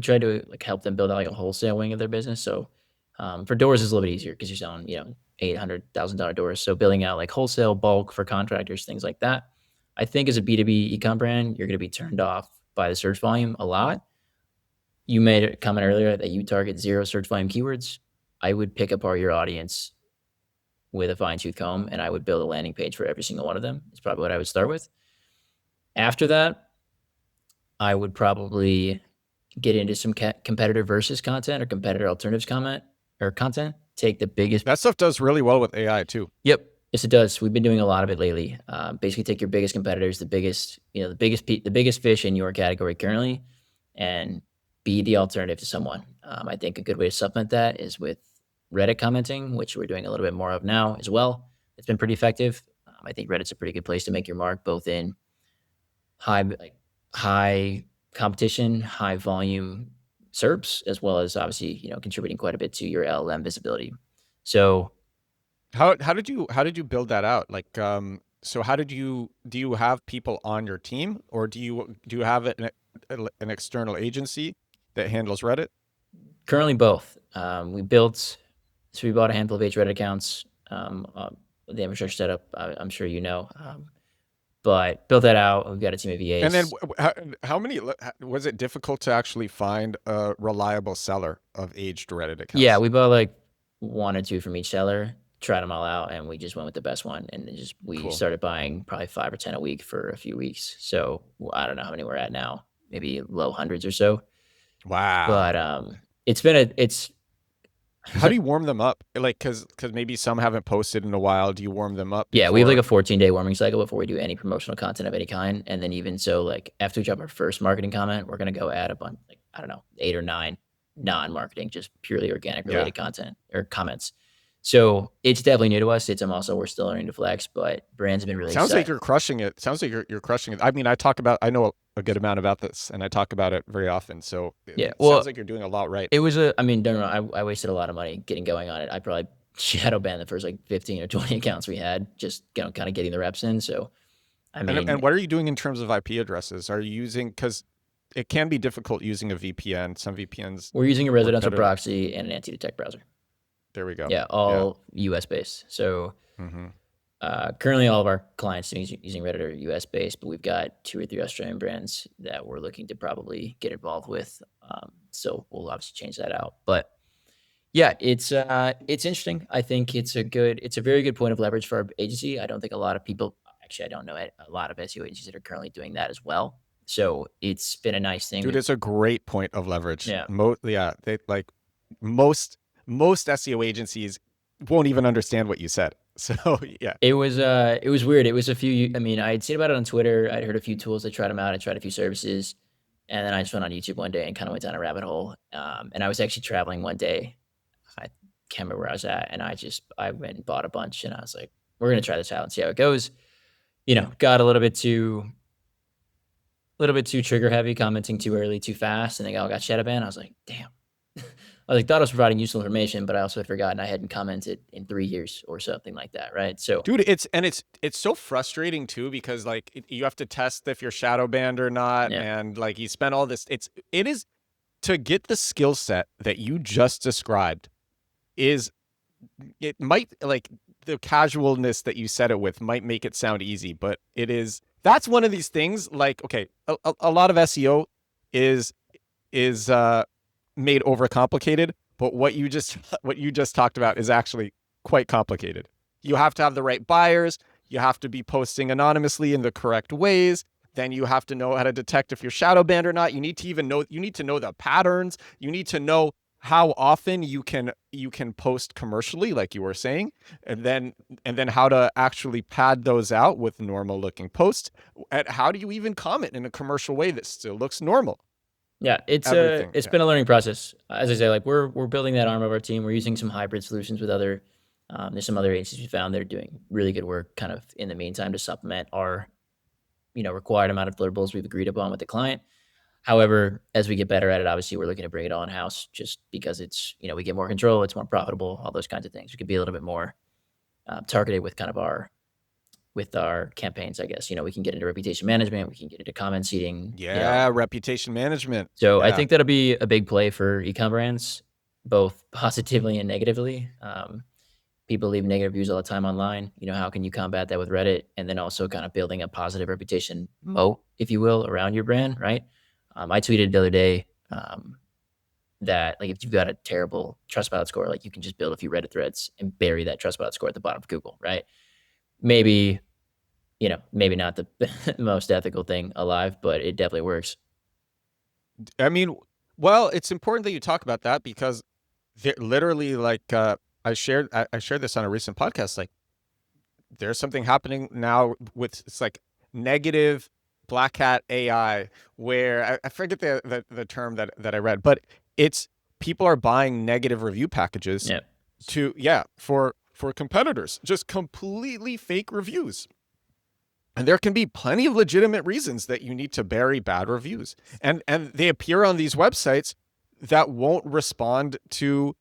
tried to, like, help them build out like a wholesale wing of their business. So for doors is a little bit easier because you're selling, $800,000 doors. So building out like wholesale bulk for contractors, things like that. I think as a B2B ecom brand, you're going to be turned off by the search volume a lot. You made a comment earlier that you target 0 search volume keywords. I would pick apart your audience with a fine tooth comb, and I would build a landing page for every single one of them. It's probably what I would start with. After that, I would probably get into some competitor versus content or competitor alternatives content. Take the biggest. That stuff does really well with AI too. Yep. Yes, it does. We've been doing a lot of it lately. Basically, take your biggest competitors, the biggest fish in your category currently, and be the alternative to someone. I think a good way to supplement that is with Reddit commenting, which we're doing a little bit more of now as well. It's been pretty effective. I think Reddit's a pretty good place to make your mark, both in high competition, high volume SERPs, as well as obviously contributing quite a bit to your LLM visibility. So How did you build that out? Like, so do you have people on your team, or do you have an external agency that handles Reddit? currently both. We bought a handful of Reddit accounts. The infrastructure setup, I'm sure but built that out. We've got a team of VAs. And then how many was it difficult to actually find a reliable seller of aged Reddit accounts? Yeah, we bought like 1 or 2 from each seller, tried them all out, and we just went with the best one. And we Cool. started buying probably 5 or 10 a week for a few weeks. So I don't know how many we're at now, maybe low hundreds or so. Wow. But it's How do you warm them up? Like, cause maybe some haven't posted in a while. Do you warm them up? Yeah, we have like a 14-day warming cycle before we do any promotional content of any kind. And then even so, like after we drop our first marketing comment, we're gonna go add a bunch, like, I don't know, 8 or 9 non-marketing, just purely organic related content or comments. So it's definitely new to us. Also, we're still learning to flex, but brands have been really Sounds excited. like you're crushing it. Sounds like you're crushing it. I mean, I know a good amount about this, and I talk about it very often. So Yeah, it sounds like you're doing a lot right. It was don't know. I wasted a lot of money getting going on it. I probably shadow banned the first like 15 or 20 accounts we had, just kind of getting the reps in. So I mean, and what are you doing in terms of IP addresses? Are you using, because it can be difficult using a VPN. Some VPNs. We're using a residential proxy and an anti-detect browser. There we go. Yeah, all US based. So currently all of our clients using Reddit are US based, but we've got 2 or 3 Australian brands that we're looking to probably get involved with. So we'll obviously change that out. But yeah, it's interesting. I think it's a very good point of leverage for our agency. I don't think a lot of people, actually, I don't know a lot of SEO agencies that are currently doing that as well. So it's been a nice thing. Dude, it's a great point of leverage. Yeah. They like most SEO agencies won't even understand what you said. So yeah, it was weird. It was a few. I mean, I had seen about it on Twitter. I'd heard a few tools. I tried them out. I tried a few services, and then I just went on YouTube one day and kind of went down a rabbit hole. And I was actually traveling one day. I can't remember where I was at, and I went and bought a bunch, and I was like, "We're gonna try this out and see how it goes." Got a little bit too trigger heavy, commenting too early, too fast, and they all got shadow banned. I was like, "Damn." Thought I was providing useful information, but I also had forgotten I hadn't commented in 3 years or something like that, right? So, dude, it's so frustrating too, because like you have to test if you're shadow banned or not, and like you spend all this. It is to get the skill set that you just described. It might, like, the casualness that you said it with might make it sound easy, but that's one of these things. Like, okay, a lot of SEO is made overcomplicated, but what you just talked about is actually quite complicated. You have to have the right buyers. You have to be posting anonymously in the correct ways. Then you have to know how to detect if you're shadow banned or not. You need to know the patterns. You need to know how often you can post commercially, like you were saying, and then how to actually pad those out with normal looking posts. And how do you even comment in a commercial way that still looks normal? Yeah, Everything. it's Yeah. been a learning process. As I say, like we're building that arm of our team. We're using some hybrid solutions with other. There's some other agencies we found that are doing really good work, kind of in the meantime, to supplement our required amount of deliverables we've agreed upon with the client. However, as we get better at it, obviously we're looking to bring it all in house, just because it's we get more control, it's more profitable, all those kinds of things. We could be a little bit more targeted with kind of our campaigns, I guess. We can get into reputation management, we can get into comment seeding. Yeah, reputation management. So I Yeah. think that'll be a big play for ecom brands, both positively and negatively. People leave negative reviews all the time online. How can you combat that with Reddit? And then also kind of building a positive reputation moat, if you will, around your brand, right? I tweeted the other day that like if you've got a terrible Trustpilot score, like you can just build a few Reddit threads and bury that Trustpilot score at the bottom of Google, right? Maybe, maybe not the most ethical thing alive, but it definitely works. I mean, well, it's important that you talk about that because literally, like, I shared this on a recent podcast. Like, there's something happening now with it's like negative black hat AI, where I forget the term that I read, but it's people are buying negative review packages Yeah, to for competitors, just completely fake reviews. And there can be plenty of legitimate reasons that you need to bury bad reviews. And they appear on these websites that won't respond to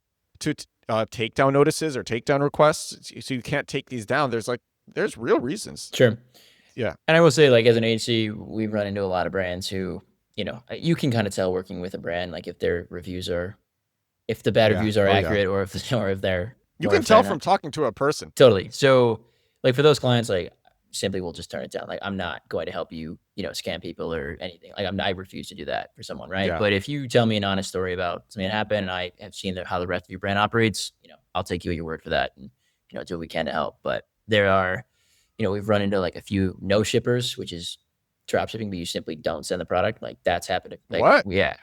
takedown notices or takedown requests. So you can't take these down. There's real reasons. sure. Yeah. And I will say, like, as an agency, we've run into a lot of brands who, you can kind of tell working with a brand, like if their reviews are, if the bad Yeah. reviews are Oh yeah. accurate, or if or if they're You or can if they're tell from not. talking to a person. Totally. So, like for those clients, like simply we'll just turn it down. Like I'm not going to help you, scam people or anything. Like I refuse to do that for someone, right? Yeah. But if you tell me an honest story about something that happened, and I have seen how the rest of your brand operates, I'll take you at your word for that, and do what we can to help. But there are, we've run into like a few no shippers, which is drop shipping, but you simply don't send the product. Like that's happened. Like What? yeah,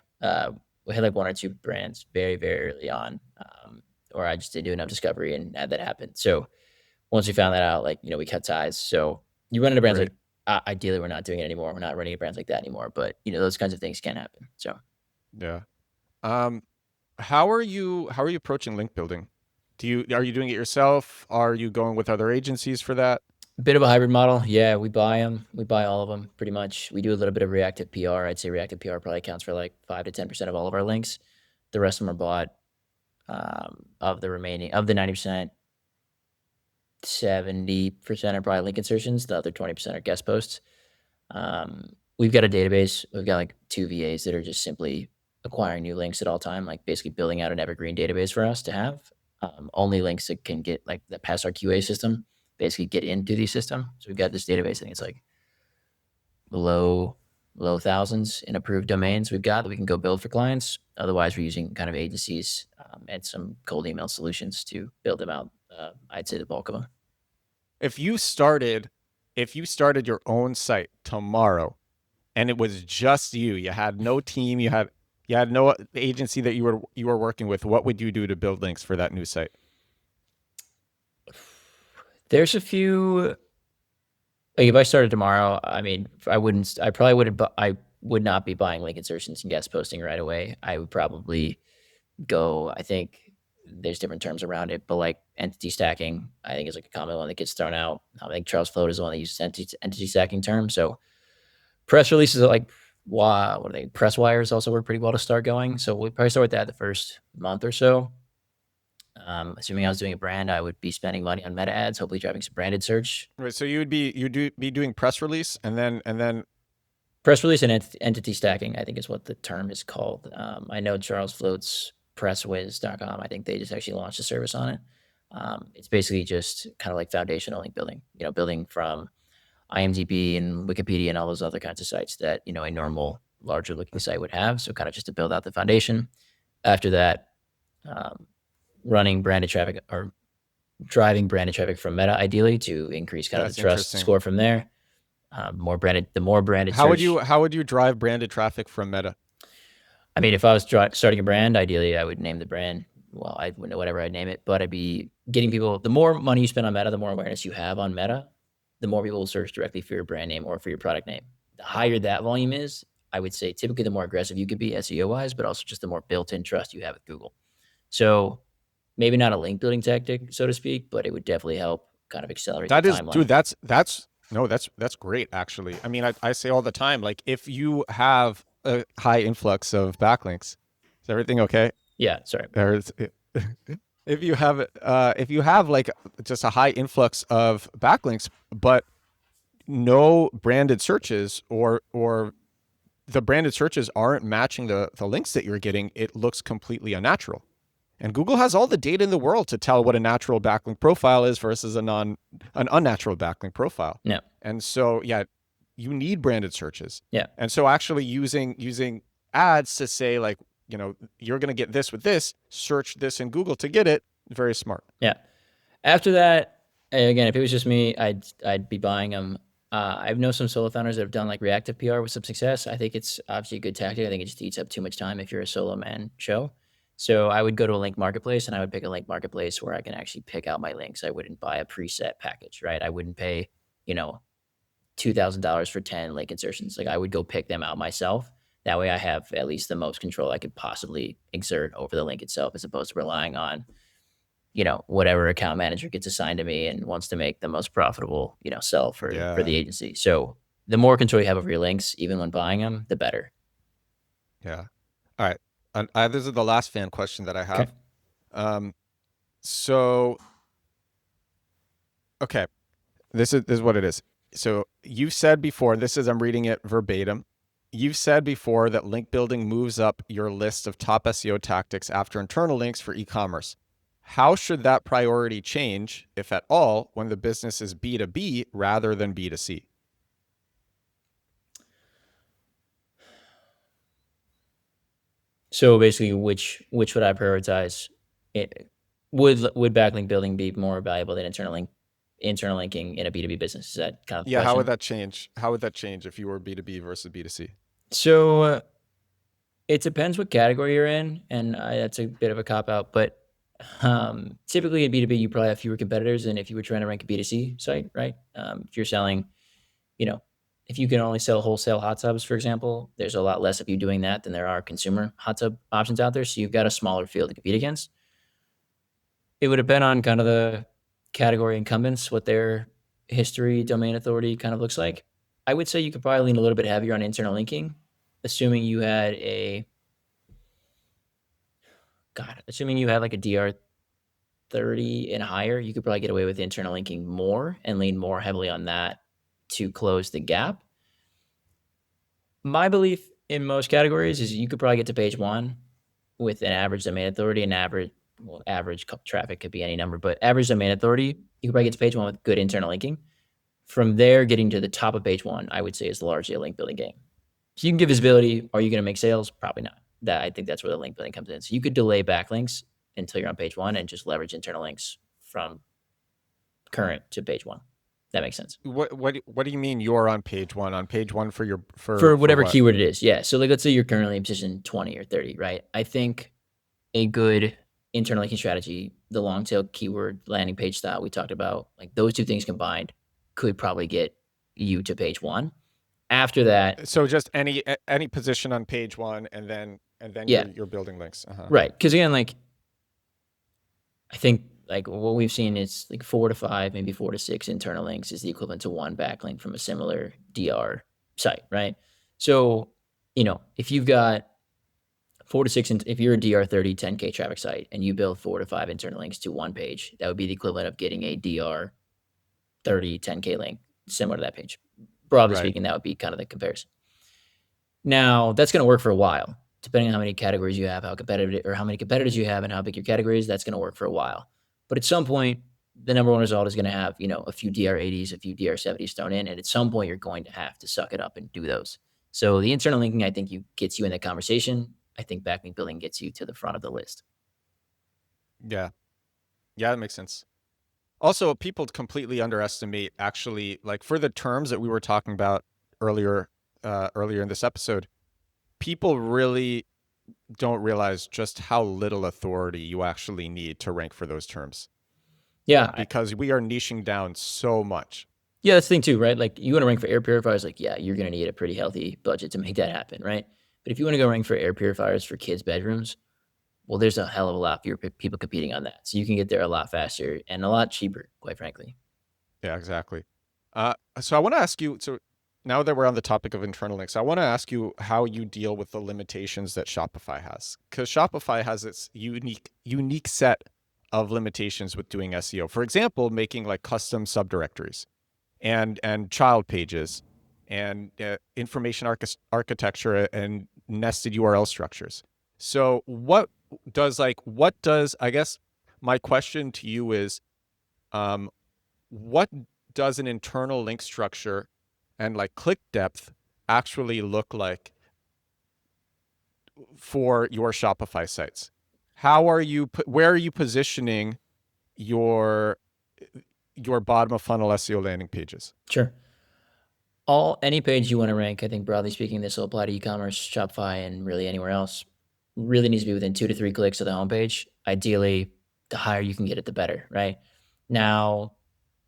we had like one or two brands very very early on, or I just didn't do enough discovery and had that happen. So once we found that out, like, we cut ties. So you run into brands Great. like, ideally, we're not doing it anymore. We're not running brands like that anymore. But, those kinds of things can happen. So Yeah. Um, how are you approaching link building? Are you doing it yourself? Are you going with other agencies for that? a bit of a hybrid model. Yeah, we buy them. We buy all of them pretty much. We do a little bit of reactive PR. I'd say reactive PR probably accounts for like 5 to 10% of all of our links. The rest of them are bought. Of the remaining, of the 90%, 70% are probably link insertions. The other 20% are guest posts. We've got a database. We've got like 2 VAs that are just simply acquiring new links at all time, like basically building out an evergreen database for us to have. Only links that can get like that pass our QA system basically get into the system. So we've got this database. I think it's like low thousands in approved domains we've got that we can go build for clients. Otherwise, we're using kind of agencies and some cold email solutions to build them out. I'd say the bulk of them. If you started your own site tomorrow and it was just you had no team, you had no agency that you were working with, what would you do to build links for that new site? There's a few. Like if I started tomorrow, I mean, I wouldn't. I probably wouldn't. I would not be buying link insertions and guest posting right away. I would probably go. I think there's different terms around it, but like entity stacking, I think is like a common one that gets thrown out. I think Charles Float is the one that uses entity stacking term. So press releases are like, wow, what are they? Press wires also work pretty well to start going. So we'd probably start with that the first month or so. Assuming I was doing a brand, I would be spending money on meta ads, hopefully driving some branded search. Right. So you'd be doing press release and then Press release and entity stacking, I think is what the term is called. I know Charles Float's presswiz.com. I think they just actually launched a service on it. It's basically just kind of like foundational link building, building from IMDb and Wikipedia and all those other kinds of sites that, a normal larger looking site would have. So kind of just to build out the foundation. After that, running branded traffic or driving branded traffic from Meta, ideally, to increase kind of that's the trust interesting. score from there. The more branded How search. would you drive branded traffic from Meta? I mean, if I was starting a brand, ideally I would name the brand. Well, I would know whatever I'd name it, but I'd be getting people. The more money you spend on Meta, the more awareness you have on Meta, the more people will search directly for your brand name or for your product name. The higher that volume is, I would say typically the more aggressive you could be SEO wise, but also just the more built-in trust you have with Google. So maybe not a link building tactic, so to speak, but it would definitely help kind of accelerate the That is, dude, timeline. that's no, that's great actually. I mean, I say all the time, like if you have a high influx of backlinks, is everything okay? Yeah, sorry. There's if you have like just a high influx of backlinks, but no branded searches or the branded searches aren't matching the links that you're getting, it looks completely unnatural. And Google has all the data in the world to tell what a natural backlink profile is versus an unnatural backlink profile. No. And so yeah, you need branded searches. Yeah. And so actually using ads to say like, you know, you're going to get this with this, search this in Google to get it, very smart. Yeah. After that, again, if it was just me, I'd be buying them. I know some solo founders that have done like reactive PR with some success. I think it's obviously a good tactic. I think it just eats up too much time if you're a solo man show. So I would go to a link marketplace and I would pick a link marketplace where I can actually pick out my links. I wouldn't buy a preset package, right? I wouldn't pay, you know, $2,000 for 10 link insertions. Like I would go pick them out myself. That way I have at least the most control I could possibly exert over the link itself, as opposed to relying on, you know, whatever account manager gets assigned to me and wants to make the most profitable, you know, sell for Yeah. the agency. So the more control you have over your links, even when buying them, the better. Yeah. All right. And this is the last fan question that I Okay. have. So, okay, this is what it is. So you've said before, I'm reading it verbatim. You've said before that link building moves up your list of top SEO tactics after internal links for e-commerce. How should that priority change, if at all, when the business is B2B rather than B2C? So basically, which would I prioritize? Would backlink building be more valuable than internal linking in a B2B business? Is that kind of the Yeah, how would question? that change? How would that change if you were B2B versus B2C? So it depends what category you're in, and that's a bit of a cop out. But typically in B2B, you probably have fewer competitors than if you were trying to rank a B2C site, right? If you're selling, you know, if you can only sell wholesale hot tubs, for example, there's a lot less of you doing that than there are consumer hot tub options out there. So you've got a smaller field to compete against. It would depend on kind of the category incumbents, what their history, domain authority kind of looks like. I would say you could probably lean a little bit heavier on internal linking, assuming you had like a DR 30 and higher, you could probably get away with internal linking more and lean more heavily on that to close the gap. My belief in most categories is you could probably get to page one with an average domain authority, average traffic could be any number, but average domain authority, you could probably get to page one with good internal linking. From there, getting to the top of page one, I would say is largely a link building game. So you can give visibility. Are you going to make sales? Probably not. I think that's where the link building comes in. So you could delay backlinks until you're on page one and just leverage internal links from current to page one. That makes sense. What do you mean you're on page one? On page one for your For whatever what? keyword it is. Yeah. So like let's say you're currently in position 20 or 30, right? I think a good internal linking strategy, the long tail keyword landing page style we talked about, like those two things combined could probably get you to page one. After that, So just any position on page one, and then yeah, you're building links. right. Because again, like I think like what we've seen is like 4 to 5, maybe 4 to 6 internal links is the equivalent to one backlink from a similar DR site, right? So, you know, if you've got 4 to 6, if you're a DR 30 10K traffic site and you build 4 to 5 internal links to one page, that would be the equivalent of getting a DR 30 10K link similar to that page. Broadly Right. speaking, that would be kind of the comparison. Now, that's going to work for a while, depending on how many categories you have, how many competitors you have, and how big your category is. That's going to work for a while. But at some point, the number one result is going to have, you know, a few DR80s, a few DR70s thrown in, and at some point, you're going to have to suck it up and do those. So the internal linking, I think, gets you in that conversation. I think backlink building gets you to the front of the list. Yeah. Yeah, that makes sense. Also, people completely underestimate actually, like for the terms that we were talking about earlier in this episode, people really don't realize just how little authority you actually need to rank for those terms Yeah, because we are niching down so much. yeah, that's the thing too, right? Like you want to rank for air purifiers, like yeah, you're gonna need a pretty healthy budget to make that happen, right? But if you want to go rank for air purifiers for kids' bedrooms, well, there's a hell of a lot fewer people competing on that, so you can get there a lot faster and a lot cheaper, quite frankly. Yeah, exactly. So I want to ask you. So now that we're on the topic of internal links, I want to ask you how you deal with the limitations that Shopify has, because Shopify has its unique set of limitations with doing SEO. For example, making like custom subdirectories and child pages and information architecture and nested URL structures. So what does I guess my question to you is um, what does an internal link structure and like click depth actually look like for your Shopify sites? Where are you positioning your bottom of funnel SEO landing pages? Sure. Any page you want to rank, I think broadly speaking, this will apply to e-commerce, Shopify, and really anywhere else. Really needs to be within 2 to 3 clicks of the homepage. Ideally, the higher you can get it, the better, right? Now,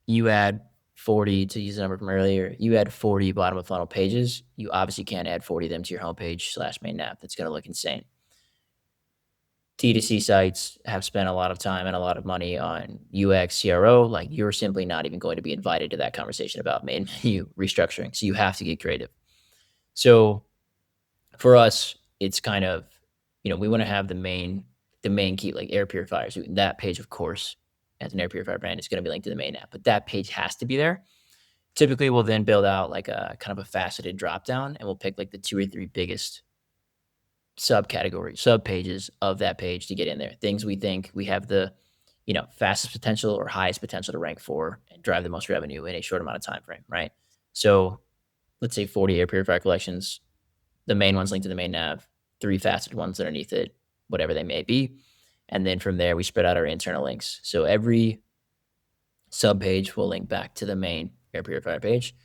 you add 40 to use the number from earlier. You add 40 bottom of funnel pages. You obviously can't add 40 of them to your homepage / main nav. That's going to look insane. D2C sites have spent a lot of time and a lot of money on UX, CRO. Like you're simply not even going to be invited to that conversation about main menu restructuring. So you have to get creative. So for us, it's kind of, we want to have the main key, like air purifiers. That page, of course, as an air purifier brand, is going to be linked to the main app, but that page has to be there. Typically, we'll then build out like a kind of a faceted drop down, and we'll pick like the 2 or 3 biggest subcategories, sub pages of that page to get in there. Things we think we have the, fastest potential or highest potential to rank for and drive the most revenue in a short amount of time frame, right? So let's say 40 air purifier collections, the main ones linked to the main nav, 3 faceted ones underneath it, whatever they may be. And then from there, we spread out our internal links. So every sub page will link back to the main air purifier page.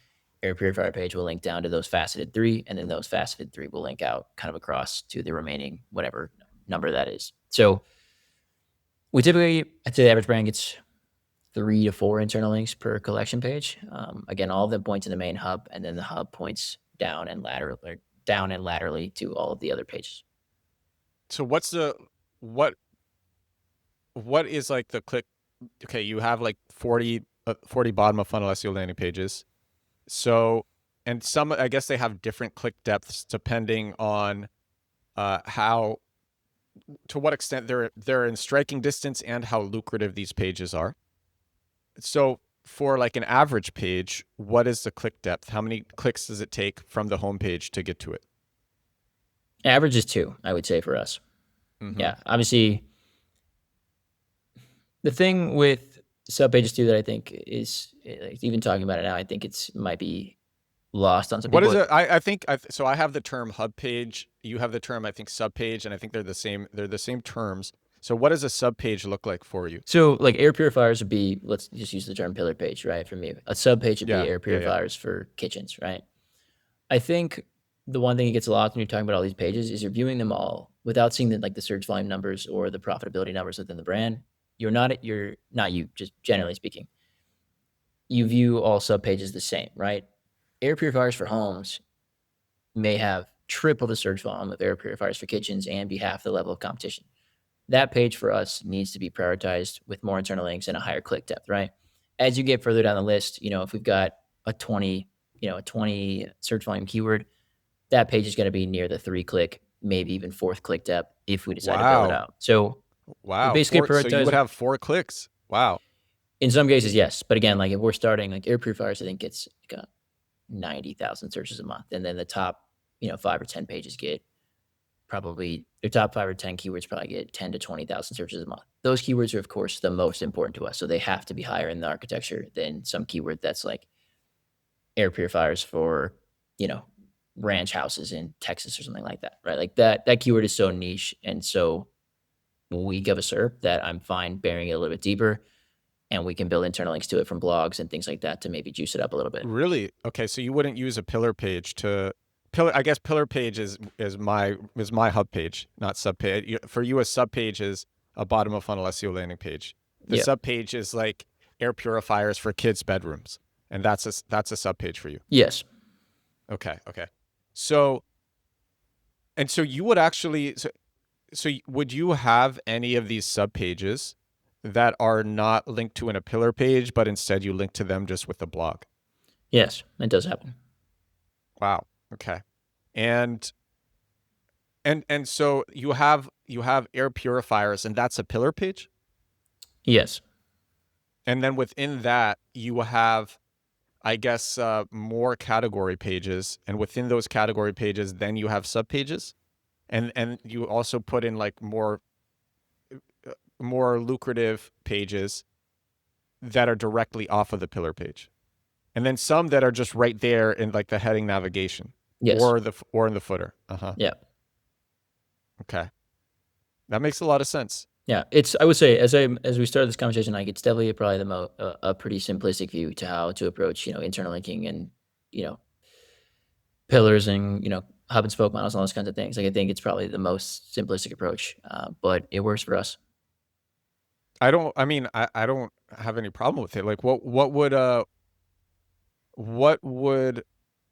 Air purifier page will link down to those faceted 3, and then those faceted 3 will link out kind of across to the remaining whatever number that is. So we typically, I'd say the average brand gets 3 to 4 internal links per collection page. Again, all of them point to the main hub, and then the hub points down and laterally to all of the other pages. So what is like the click? Okay, you have like 40 bottom of funnel SEO landing pages. So, and some, I guess they have different click depths depending on how, to what extent they're in striking distance and how lucrative these pages are. So for like an average page, what is the click depth? How many clicks does it take from the homepage to get to it? Average is 2, I would say, for us. Mm-hmm. Yeah, obviously, the thing with sub pages too that I think is, like, even talking about it now, I think it's might be lost on some What people. is it? I think so. I have the term hub page. You have the term, I think, sub page, and I think they're the same. They're the same terms. So what does a sub page look like for you? So like air purifiers would be, let's just use the term pillar page, right? For me, a sub page would be air purifiers for kitchens, right? I think the one thing that gets lost when you're talking about all these pages is you're viewing them all without seeing the search volume numbers or the profitability numbers within the brand. You're not you, just generally speaking, you view all sub pages the same, right? Air purifiers for homes may have triple the search volume of air purifiers for kitchens and be half the level of competition. That page for us needs to be prioritized with more internal links and a higher click depth, right? As you get further down the list, if we've got a 20 search volume keyword, that page is going to be near the 3 click, maybe even 4th click depth if we decide to build it out. So we basically prioritize. So you would have 4 clicks. Wow. In some cases, yes. But again, like if we're starting, like air purifiers, I think gets like 90,000 searches a month. And then the top, 5 or 10 pages get probably, their top 5 or 10 keywords probably get 10 to 20,000 searches a month. Those keywords are, of course, the most important to us. So they have to be higher in the architecture than some keyword that's like air purifiers for, ranch houses in Texas or something like that, right? Like that keyword is so niche and so weak of a SERP that I'm fine burying it a little bit deeper, and we can build internal links to it from blogs and things like that to maybe juice it up a little bit. Really? Okay, so you wouldn't use a pillar page to I guess pillar page is my hub page, not sub page. For you, a sub page is a bottom of funnel SEO landing page. The Yeah. sub page is like air purifiers for kids' bedrooms, and that's a sub page for you. Yes. Okay, okay. So so you would actually would you have any of these sub pages that are not linked to in a pillar page, but instead you link to them just with the blog? Yes, it does happen. Wow. Okay. And so you have air purifiers, and that's a pillar page. Yes. And then within that, you have, I guess, more category pages, and within those category pages, then you have sub pages, and you also put in like more lucrative pages that are directly off of the pillar page, and then some that are just right there in like the heading navigation Yes. or in the footer. Yeah. Okay, that makes a lot of sense. Yeah. It's, I would say, as we started this conversation, like it's definitely probably a pretty simplistic view to how to approach, internal linking and, you know, pillars and, hub and spoke models and all those kinds of things. Like I think it's probably the most simplistic approach, but it works for us. I don't have any problem with it. Like what would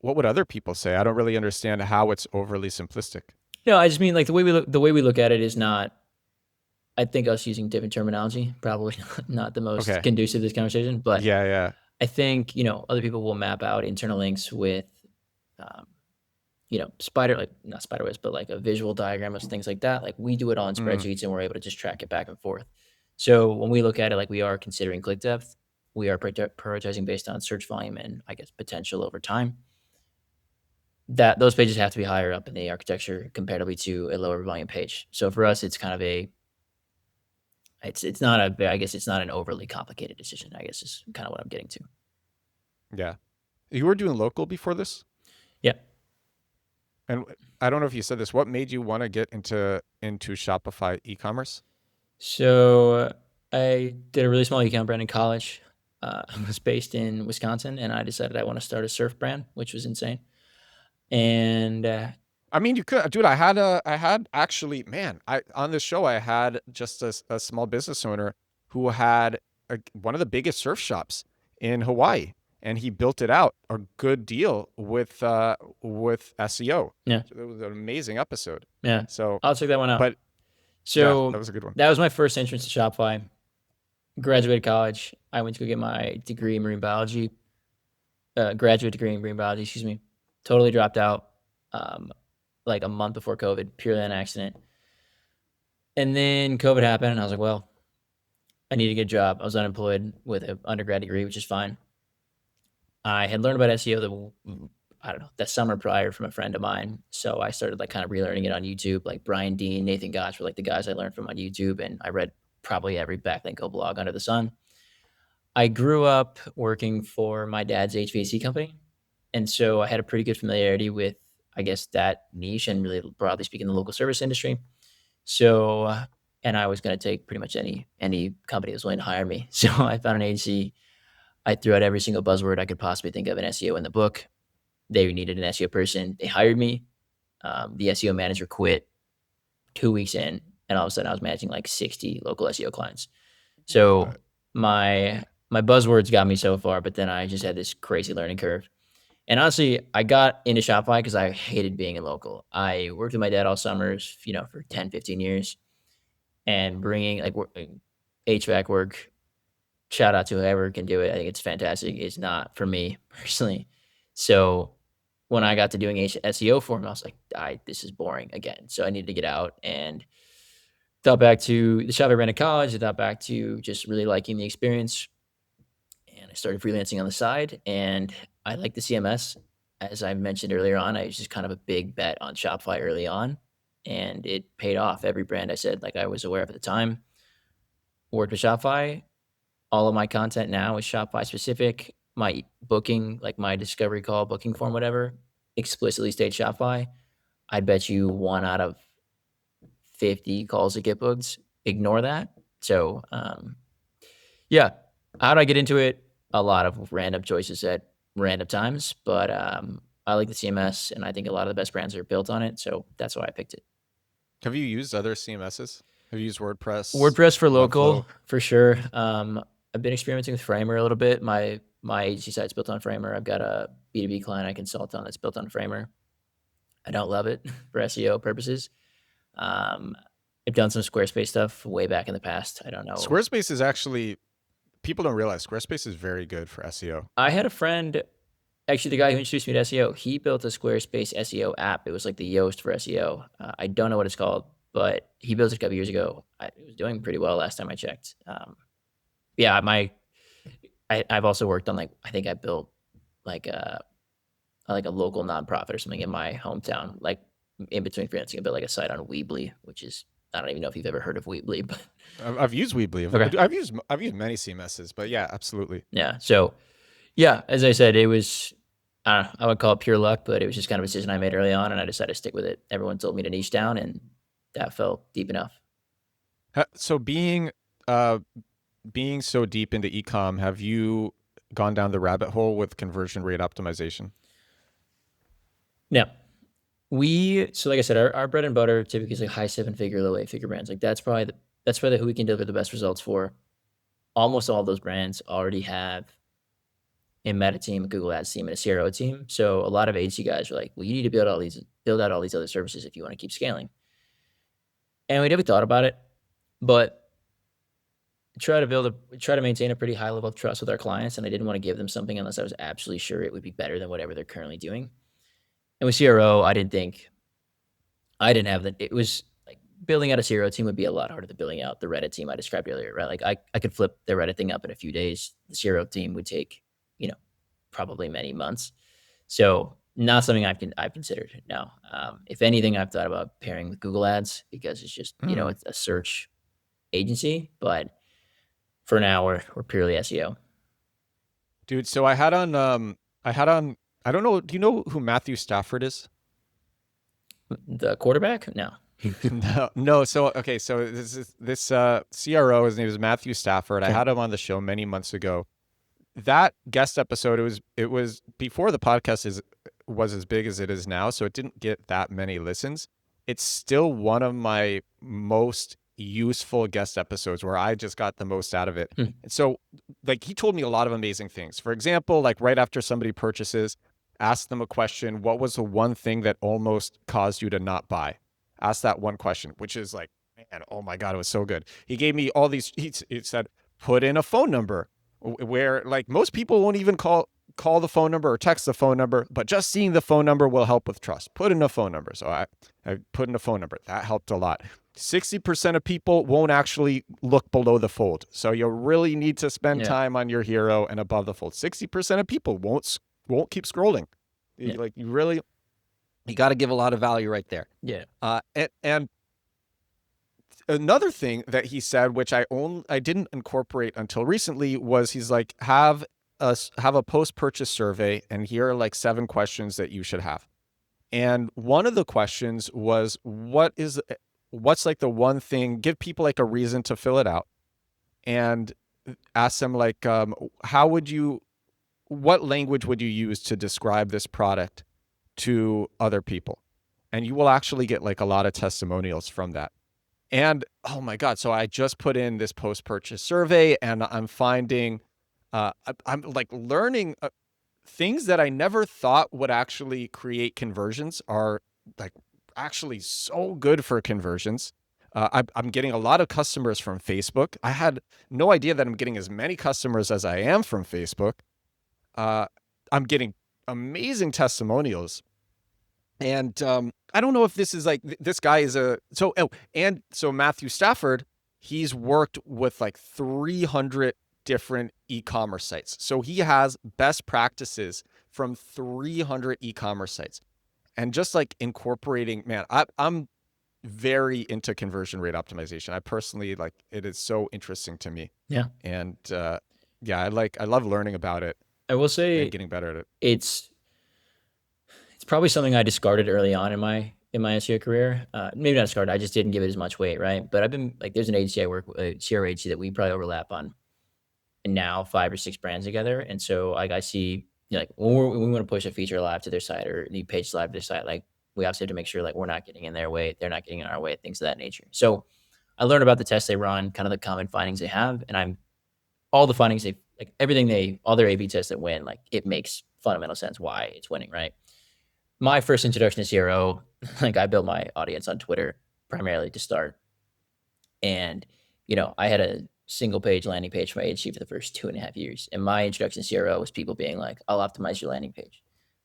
what would other people say? I don't really understand how it's overly simplistic. No, I just mean like the way we look at it is not. I think us using different terminology probably not the most Okay. conducive to this conversation, but Yeah, yeah. I think other people will map out internal links with um, spider, like not spider webs, but like a visual diagram of things like that. Like we do it all in Mm, spreadsheets and we're able to just track it back and forth. So when we look at it, like we are considering click depth, we are prioritizing based on search volume and I guess potential over time. That those pages have to be higher up in the architecture comparatively to a lower volume page. So for us, it's kind of it's not a, I guess it's not an overly complicated decision. I guess is kind of what I'm getting to. yeah. You were doing local before this? Yeah. And I don't know if you said this. What made you want to get into Shopify e-commerce? So I did a really small e-com brand in college. I was based in Wisconsin, and I decided I want to start a surf brand, which was insane. And I mean, you could, dude. I had actually, man. I on this show, I had just a small business owner who had one of the biggest surf shops in Hawaii, and he built it out a good deal with SEO. yeah, So it was an amazing episode. yeah, So, I'll check that one out. but yeah, that So was a good one. that was my first entrance to Shopify. Graduated college. I went to go get my degree in marine biology, graduate degree in marine biology. Excuse me. Totally dropped out, um, like a month before COVID, purely on accident. And then COVID happened, and I was like, well, I need to get a job. I was unemployed with an undergrad degree, which is fine. I had learned about SEO I don't know, that summer prior from a friend of mine. So I started like kind of relearning it on YouTube. Like Brian Dean, Nathan Gotch were like the guys I learned from on YouTube. And I read probably every backlink blog under the sun. I grew up working for my dad's HVAC company. And so I had a pretty good familiarity with, I guess, that niche and really broadly speaking, the local service industry. So, and I was going to take pretty much any company that was willing to hire me. So I found an agency. I threw out every single buzzword I could possibly think of in SEO in the book. They needed an SEO person. They hired me. The SEO manager quit 2 weeks in, and all of a sudden I was managing like 60 local SEO clients. So But my buzzwords got me so far, but then I just had this crazy learning curve. And honestly, I got into Shopify because I hated being a local. I worked with my dad all summers, for 10, 15 years, and bringing like HVAC work. Shout out to whoever can do it. I think it's fantastic. It's not for me personally. So when I got to doing SEO for him, I was like, this is boring again. So I needed to get out and thought back to the shop I ran in college. I thought back to just really liking the experience. And I started freelancing on the side. And I like the CMS. As I mentioned earlier on, I was just kind of a big bet on Shopify early on. And it paid off. Every brand I said, like I was aware of at the time, worked with Shopify. All of my content now is Shopify specific. My booking, like my discovery call booking form, whatever, explicitly states Shopify. I'd bet you 1 out of 50 calls that get booked ignore that. So, yeah. How do I get into it? A lot of random choices at random times, but I like the CMS, and I think a lot of the best brands are built on it. So that's why I picked it. Have you used other CMSs? Have you used WordPress, WordPress for Webflow? local, for sure. I've been experimenting with Framer a little bit. My agency site's built on Framer. I've got a B2B client I consult on that's built on Framer. I don't love it for SEO purposes. Um, I've done some Squarespace stuff way back in the past. I don't know. Squarespace is actually, people don't realize Squarespace is very good for SEO. I had a friend, actually the guy who introduced me to SEO, he built a Squarespace SEO app. It was like the Yoast for SEO. I don't know what it's called, but he built it a couple years ago. It was doing pretty well last time I checked. Yeah, I've also worked on, like, I think I built like a local nonprofit or something in my hometown, like in between freelancing. I built like a site on Weebly, which is, I don't even know if you've ever heard of Weebly, but I've used Weebly. okay. I've used many CMSs, but yeah, absolutely. Yeah. So yeah, as I said, it was, I don't know, I would call it pure luck, but it was just kind of a decision I made early on, and I decided to stick with it. Everyone told me to niche down, and that felt deep enough. So being so deep into ecom, have you gone down the rabbit hole with conversion rate optimization? Now, so like I said, our bread and butter typically is like high 7-figure, low 8-figure brands. Like that's probably who we can deliver the best results for. Almost all those brands already have a meta team, a Google Ads team, and a CRO team. So a lot of agency guys are like, well, you need to build out all these other services if you want to keep scaling. And we never thought about it, but try to maintain a pretty high level of trust with our clients. And I didn't want to give them something unless I was absolutely sure it would be better than whatever they're currently doing. And with CRO, I didn't have that. It was like building out a CRO team would be a lot harder than building out the Reddit team I described earlier, right? Like I could flip the Reddit thing up in a few days. The CRO team would take, probably many months. So not something I've considered. No. If anything, I've thought about pairing with Google Ads because it's just, it's a search agency, but for now we're purely SEO. Dude, so I don't know, do you know who Matthew Stafford is? The quarterback? No. No. So okay, so this CRO, his name is Matthew Stafford. I Okay. had him on the show many months ago. That guest episode, it was before the podcast was as big as it is now, so it didn't get that many listens. It's still one of my most useful guest episodes where I just got the most out of it. Hmm. And so, like, he told me a lot of amazing things. For example, like right after somebody purchases, ask them a question: what was the one thing that almost caused you to not buy? Ask that one question, which is like, man, oh my God, it was so good. He gave me all these, he said, put in a phone number, where like most people won't even call the phone number or text the phone number, but just seeing the phone number will help with trust. Put in a phone number. So I put in a phone number. That helped a lot. 60% of people won't actually look below the fold. So you really need to spend time on your hero and above the fold. 60% of people won't keep scrolling. Yeah. Like you got to give a lot of value right there. Yeah. And another thing that he said, which I didn't incorporate until recently, was he's like, have a post-purchase survey, and here are like 7 questions that you should have. And one of the questions was, what's like the one thing, give people like a reason to fill it out, and ask them like, what language would you use to describe this product to other people? And you will actually get like a lot of testimonials from that. And oh my God, so I just put in this post-purchase survey, and I'm finding, I'm like learning things that I never thought would actually create conversions are like actually so good for conversions. I'm getting a lot of customers from Facebook. I had no idea that I'm getting as many customers as I am from Facebook. I'm getting amazing testimonials. And I don't know if this is like, this guy is so Matthew Stafford, he's worked with like 300 different e-commerce sites. So he has best practices from 300 e-commerce sites. And just like incorporating, man, I'm very into conversion rate optimization. I personally like, it is so interesting to me. Yeah. And yeah, I love learning about it. I will say and getting better at it. It's probably something I discarded early on in my SEO career. Maybe not discarded. I just didn't give it as much weight, right? But I've been like, there's an agency I work with, a CRO agency that we probably overlap on, and now 5 or 6 brands together. And so like I see like when we want to push a feature live to their site or a new page live to their site, like we obviously have to make sure like we're not getting in their way, they're not getting in our way, things of that nature. So I learned about the tests they run, kind of the common findings they have, and I'm all the findings they like everything they all their A/B tests that win, like it makes fundamental sense why it's winning, right? My first introduction to CRO, like I built my audience on Twitter primarily to start, and I had a single page landing page for my agency for the first 2.5 years, and my introduction to CRO was people being like, "I'll optimize your landing page."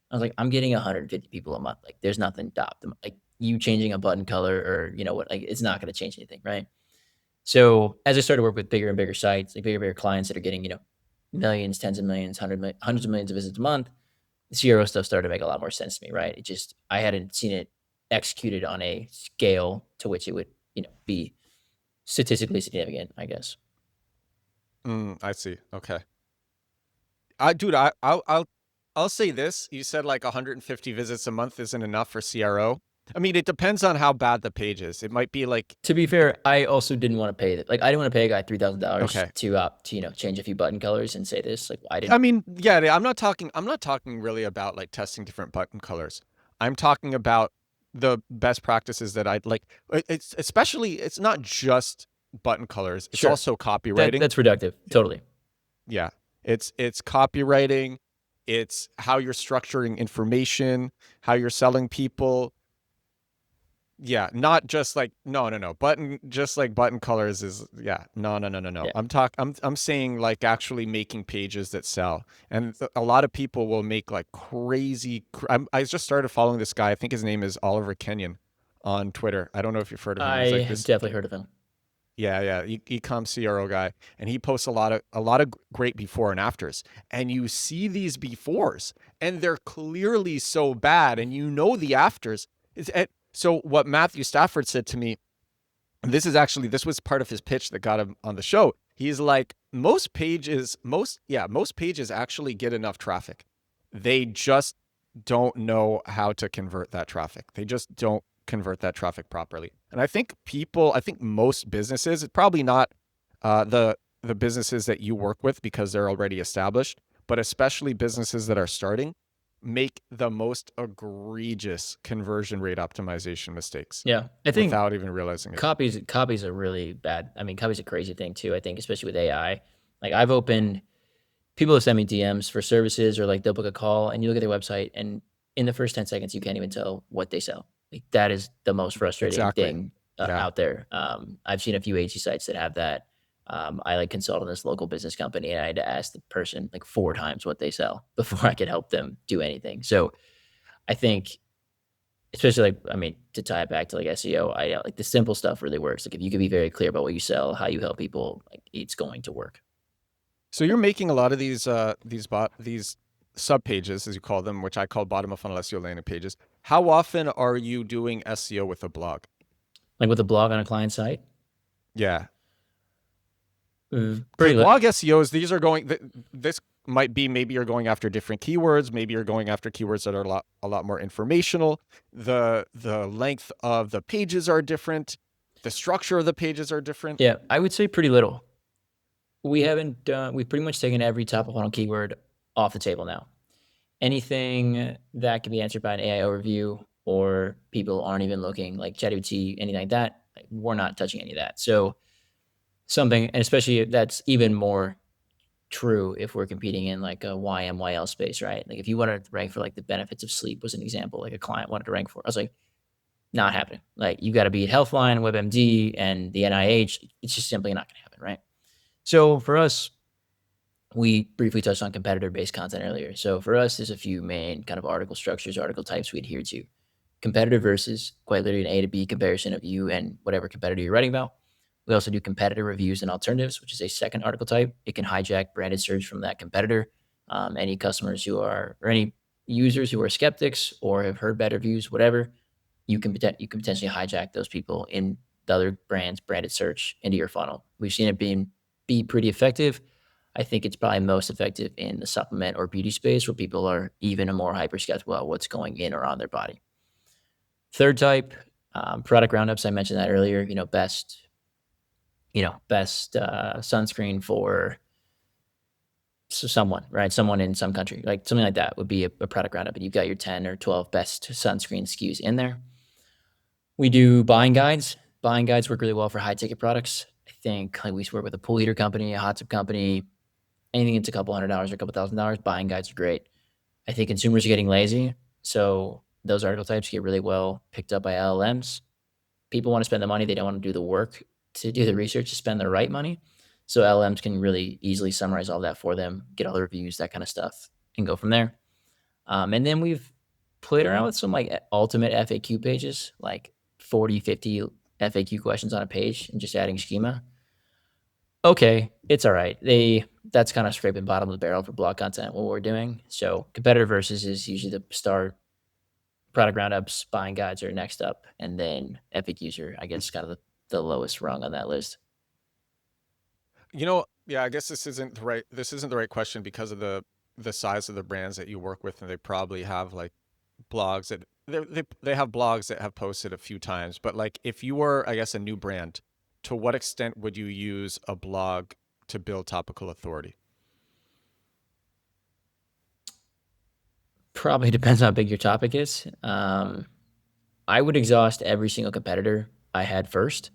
I was like, I'm getting 150 people a month. Like, there's nothing to optimize. Like, you changing a button color or what, like, it's not going to change anything, right? So as I started to work with bigger and bigger sites, like bigger and bigger clients that are getting, millions, tens of millions, hundreds of millions of visits a month, the CRO stuff started to make a lot more sense to me, right? It just, I hadn't seen it executed on a scale to which it would, be statistically significant, I guess. I see. Okay. I'll say this. You said like 150 visits a month isn't enough for CRO. I mean, it depends on how bad the page is. It might be like, To be fair, I also didn't want to pay that. Like, I didn't want to pay a guy $3,000 okay. to change a few button colors and say this. Like, I I didn't. mean, yeah, I'm not talking really about like testing different button colors. I'm talking about the best practices that I'd like. It's especially, it's not just button colors. It's Sure, also copywriting. that's reductive. Totally. Yeah. It's copywriting, it's how you're structuring information, how you're selling people. Yeah, not just like no. Button just like button colors is yeah. No. Yeah. I'm saying like actually making pages that sell. And a lot of people will make like crazy I just started following this guy. I think his name is Oliver Kenyon on Twitter. I don't know if you've heard of him. He's I like have this definitely heard of him. yeah, ecom CRO guy, and he posts a lot of great before and afters. And you see these befores, and they're clearly so bad, and the afters. So what Matthew Stafford said to me, and this was part of his pitch that got him on the show. He's like, most pages actually get enough traffic. They just don't know how to convert that traffic. They just don't convert that traffic properly. And I think most businesses, it's probably not the businesses that you work with because they're already established, but especially businesses that are starting, make the most egregious conversion rate optimization mistakes Yeah, I think without even realizing it. copies are really bad. I mean, copies a crazy thing too. I think especially with AI. Like I've opened people have sent me DMs for services or like they'll book a call and you look at their website and in the first 10 seconds you can't even tell what they sell. Like that is the most frustrating Exactly. thing Yeah. out there. I've seen a few agency sites that have that. I like consulted this local business company and I had to ask the person like 4 times what they sell before I could help them do anything. So I think especially like, I mean, to tie it back to like SEO, I like the simple stuff really works. Like if you can be very clear about what you sell, how you help people, like it's going to work. So you're making a lot of these sub pages, as you call them, which I call bottom of funnel SEO landing pages. How often are you doing SEO with a blog? Like with a blog on a client site, Yeah. Because pretty blog SEOs, these are this might be maybe you're going after different keywords. Maybe you're going after keywords that are a lot more informational. The length of the pages are different. The structure of the pages are different. Yeah, I would say pretty little. We haven't done. We've pretty much taken every top of funnel keyword off the table now. Anything that can be answered by an AI overview or people aren't even looking like ChatGPT, anything like that, like, we're not touching any of that. So something, and especially that's even more true if we're competing in like a YMYL space, right? Like if you wanted to rank for like the benefits of sleep was an example, like a client wanted to rank for, I was like, not happening. Like you got to beat Healthline, WebMD, and the NIH. It's just simply not going to happen, right? So for us, we briefly touched on competitor-based content earlier. So for us, there's a few main kind of article structures, article types we adhere to. Competitor versus, quite literally an A to B comparison of you and whatever competitor you're writing about. We also do competitor reviews and alternatives, which is a second article type. It can hijack branded search from that competitor. Any customers who are, or any users who are skeptics or have heard bad reviews, whatever, you can potentially hijack those people in the other brand's branded search into your funnel. We've seen it be pretty effective. I think it's probably most effective in the supplement or beauty space where people are even more hyper skeptical about what's going in or on their body. Third type, product roundups. I mentioned that earlier. Best sunscreen for So someone, right? Someone in some country, like something like that would be a product roundup. And you've got your 10 or 12 best sunscreen SKUs in there. We do buying guides. Buying guides work really well for high ticket products. I think like we work with a pool heater company, a hot tub company, anything that's a couple $100 or a couple $1,000. Buying guides are great. I think consumers are getting lazy. So those article types get really well picked up by LLMs. People want to spend the money. They don't want to do the work to do the research to spend the right money. So LLMs can really easily summarize all that for them, get all the reviews, that kind of stuff, and go from there. And then we've played around with some like ultimate FAQ pages, like 40, 50 FAQ questions on a page and just adding schema. Okay, it's all right. That's kind of scraping bottom of the barrel for blog content, what we're doing. So competitor versus is usually the star. Product roundups, buying guides are next up, and then FAQs are, I guess, kind of the lowest rung on that list. Yeah, I guess this isn't the right question because of the size of the brands that you work with, and they probably have like blogs that they have blogs that have posted a few times. But like, if you were, I guess, a new brand, to what extent would you use a blog to build topical authority? Probably depends on how big your topic is. I would exhaust every single competitor I had first.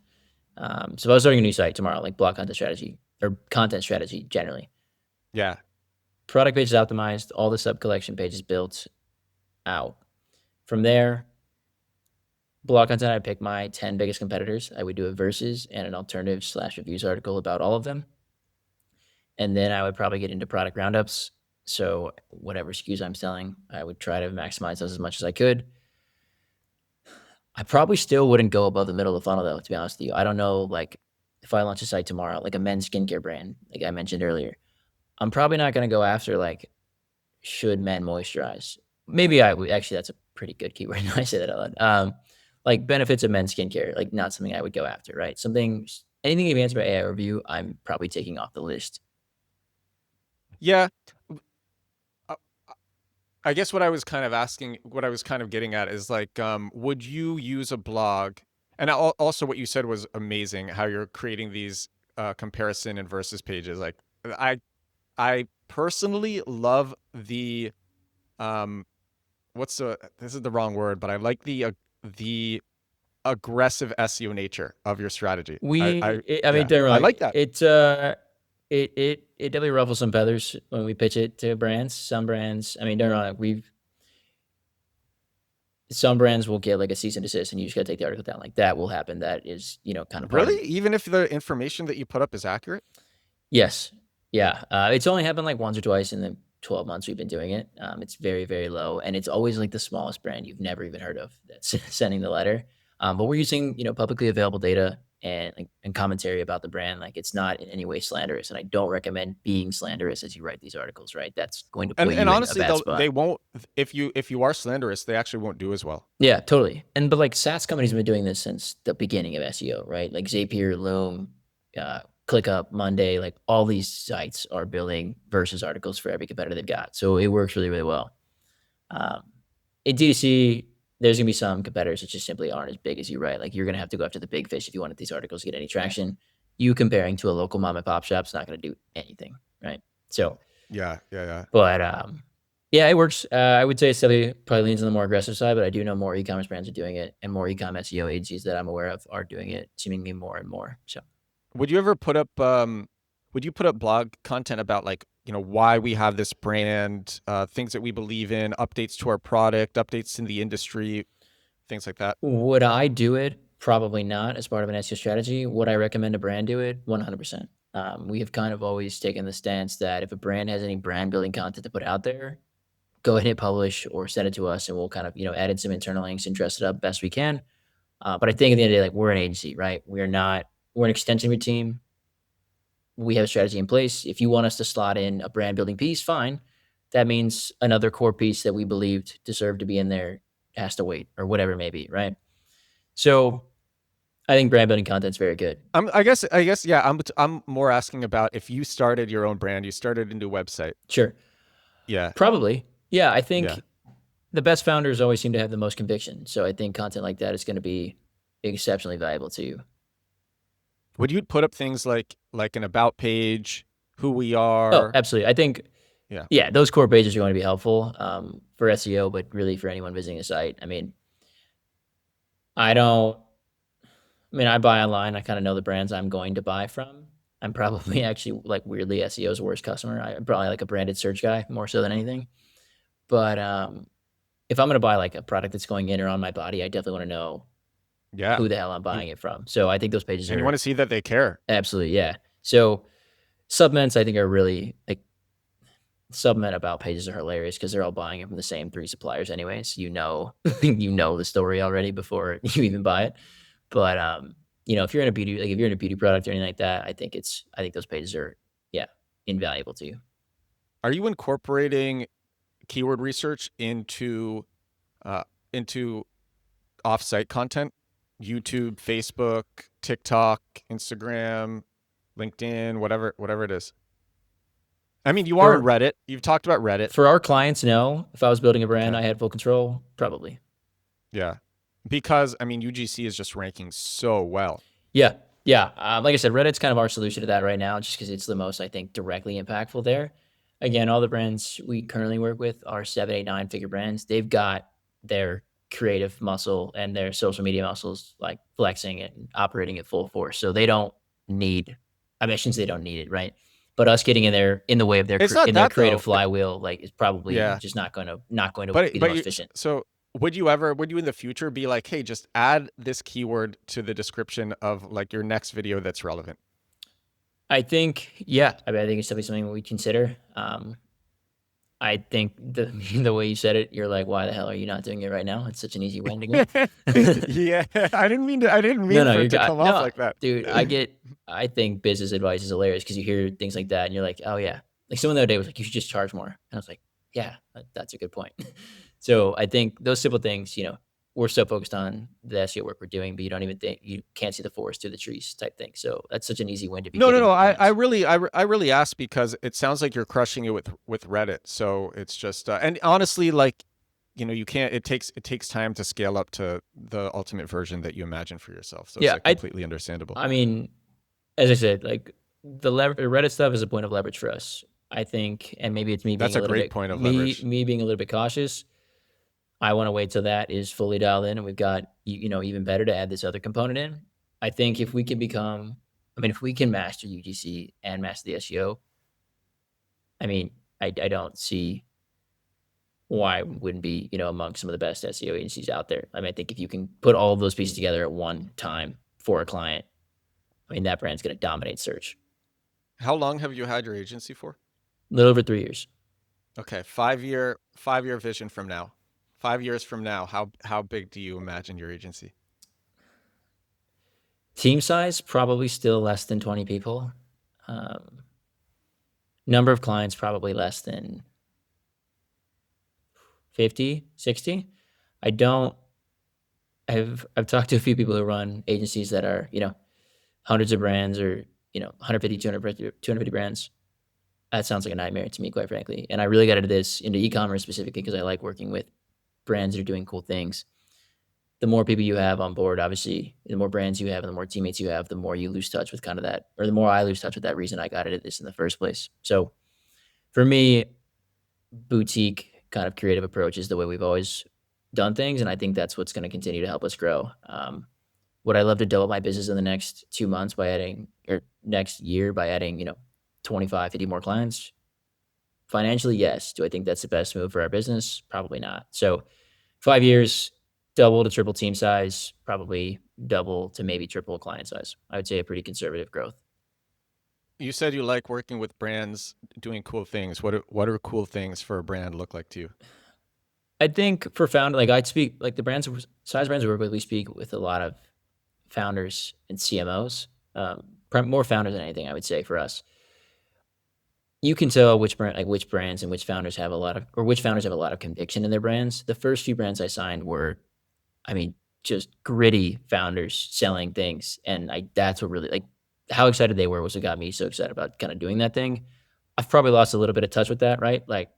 So if I was starting a new site tomorrow, like blog content strategy or content strategy generally, Yeah. product pages optimized, all the sub collection pages built out. From there, blog content, I pick my 10 biggest competitors. I would do a versus and an alternative / reviews article about all of them. And then I would probably get into product roundups. So whatever SKUs I'm selling, I would try to maximize those as much as I could. I probably still wouldn't go above the middle of the funnel though, to be honest with you. I don't know, like if I launch a site tomorrow, like a men's skincare brand, like I mentioned earlier, I'm probably not going to go after like, should men moisturize? Maybe I would actually, that's a pretty good keyword. I say that out loud. Like benefits of men's skincare, like not something I would go after, right? Anything advanced by AI review, I'm probably taking off the list. Yeah. Uh, I guess what I was kind of getting at is like, would you use a blog? And also, what you said was amazing. How you're creating these comparison and versus pages. Like, I personally love the um, this is the wrong word, but I like the aggressive SEO nature of your strategy. I mean, Yeah, don't get me I wrong, like that. it definitely ruffles some feathers when we pitch it to brands. Some brands, I mean, don't get me wrong, some brands will get like a cease and desist, and you just got to take the article down. Like that will happen. That is, kind of part of. Really, even if the information that you put up is accurate. Yes, yeah. It's only happened like once or twice in the 12 months we've been doing it. It's very, very low, and it's always like the smallest brand you've never even heard of that's sending the letter. But we're using publicly available data and commentary about the brand. Like it's not in any way slanderous, and I don't recommend being slanderous as you write these articles. Right, that's going to And put and you in a honestly, bad they spot. won't. If you are slanderous, they actually won't do as well. Yeah, totally. But like SaaS companies have been doing this since the beginning of SEO, right? Like Zapier, Loom, ClickUp, Monday, like all these sites are building versus articles for every competitor they've got. So it works really, really well. Um, in D2C, there's gonna be some competitors that just simply aren't as big as you, right? Like you're gonna have to go after the big fish if you wanted these articles to get any traction. You comparing to a local mom and pop shop's not gonna do anything, right? So Yeah, yeah, yeah. but yeah, it works. I would say Silly probably leans on the more aggressive side, but I do know more e-commerce brands are doing it, and more e-commerce SEO agencies that I'm aware of are doing it, seemingly more and more. So Would you ever put up would you put up blog content about like, why we have this brand, things that we believe in, updates to our product, updates in the industry, things like that? would I do it? Probably not as part of an SEO strategy. Would I recommend a brand do it? 100%. We have kind of always taken the stance that if a brand has any brand building content to put out there, go ahead and hit publish or send it to us, and we'll kind of add in some internal links and dress it up best we can. But I think at the end of the day, like we're an agency, right? We're an extension of your team. We have a strategy in place. If you want us to slot in a brand building piece, fine. That means another core piece that we believed deserved to be in there has to wait or whatever it may be, right? So I think brand building content is very good. I guess, yeah. I'm more asking about if you started your own brand, you started a new website. Sure. Yeah, Probably. Yeah. I yeah. think the best founders always seem to have the most conviction. So I think content like that is going to be exceptionally valuable to you. Would you put up things like an about page, who we Oh, are. absolutely. I think, Yeah. yeah, those core pages are going to be helpful for SEO, but really for anyone visiting a site. I mean, I don't, I mean, I buy online. I kind of know the brands I'm going to buy from. I'm probably actually like weirdly SEO's worst customer. I'm probably like a branded search guy more so than anything. But if I'm going to buy like a product that's going in or on my body, I definitely want to know Yeah. who the hell I'm And, buying it from. So I think those pages and you want are to see that they care. absolutely, yeah. So subments I think are really like submet about pages are hilarious because they're all buying it from the same three suppliers anyways. You know, you know the story already before you even buy it. But if you're in a beauty, like if you're in a beauty product or anything like that, I think those pages are, yeah, invaluable to you. Are you incorporating keyword research uh, into off-site content? YouTube, Facebook, TikTok, Instagram, LinkedIn, whatever it is. I mean, you are in For Reddit. You've talked about Reddit. for our clients, no. If I was building a brand, Okay. I had full control, probably. Yeah. Because I mean, UGC is just ranking so well. Yeah. Yeah. Like I said, Reddit's kind of our solution to that right now, just because it's the most, I think, directly impactful there. Again, all the brands we currently work with are 7, 8, 9 figure brands. They've got their creative muscle and their social media muscles like flexing and operating at full force. So they don't need, I mean, I shouldn't say they don't need it, right? But us getting in there in the way of It's not in their that creative though. flywheel, like, is probably Yeah. just not going to But be the but most you efficient. so would you in the future be like, hey, just add this keyword to the description of like your next video that's relevant? I think, yeah, I mean, I think it's definitely something we consider. I think the the way you said it, you're like, "Why the hell are you not doing it right now? It's such an easy win to get." Yeah, I didn't No, mean no, for you're it to got come off no, like that. dude. I think business advice is hilarious because you hear things like that and you're like, "Oh yeah." Like someone the other day was like, "You should just charge more," and I was like, "Yeah, that's a good point." So I think those simple things, we're so focused on the SEO work we're doing, but you can't see the forest through the trees type thing. So that's such an easy win to be No, no, giving no. to I clients. really, I really asked because it sounds like you're crushing it with Reddit. So it's just, and honestly, like, you can't. It takes time to scale up to the ultimate version that you imagine for yourself. So it's Yeah, like completely understandable. I mean, as I said, like the Reddit stuff is a point of leverage for us. I think, and maybe it's me being That's a a little great bit point of me leverage. me being a little bit cautious. I want to wait till that is fully dialed in, and we've got even better to add this other component in. I think if we can if we can master UGC and master the SEO, I mean, I don't see why we wouldn't be among some of the best SEO agencies out there. I mean, I think if you can put all of those pieces together at one time for a client, I mean that brand's going to dominate search. How long have you had your agency for? A little over 3 years. Okay, 5-year vision from now. 5 years from now, how big do you imagine your agency? Team size, probably still less than 20 people. Um, Number of clients, probably less than 50, 60. I don't, I've talked to a few people who run agencies that are, hundreds of brands or, 150, 250 brands. That sounds like a nightmare to me, quite frankly. And I really got into e-commerce specifically because I like working with brands that are doing cool things. The more people you have on board, obviously, the more brands you have and the more teammates you have, the more you lose touch with kind of that, or the more I lose touch with that reason I got into this in the first place. So for me, boutique kind of creative approach is the way we've always done things. And I think that's what's going to continue to help us grow. Would I love to double my business in the next 2 months by adding, or next year by adding, 25, 50 more clients? Financially, yes. Do I think that's the best move for our business? Probably not. So 5 years, double to triple team size, probably double to maybe triple client size. I would say a pretty conservative growth. You said you like working with brands doing cool things. What are cool things for a brand look like to you? I think for founder, like I'd speak, like the brands, size brands we work with, we speak with a lot of founders and CMOs, more founders than anything, I would say for us. You can tell which brands and which founders have a lot of, or which founders have a lot of conviction in their brands. The first few brands I signed were, I mean, just gritty founders selling things. And that's what really, like, how excited they were was what got me so excited about kind of doing that thing. I've probably lost a little bit of touch with that, right? Like,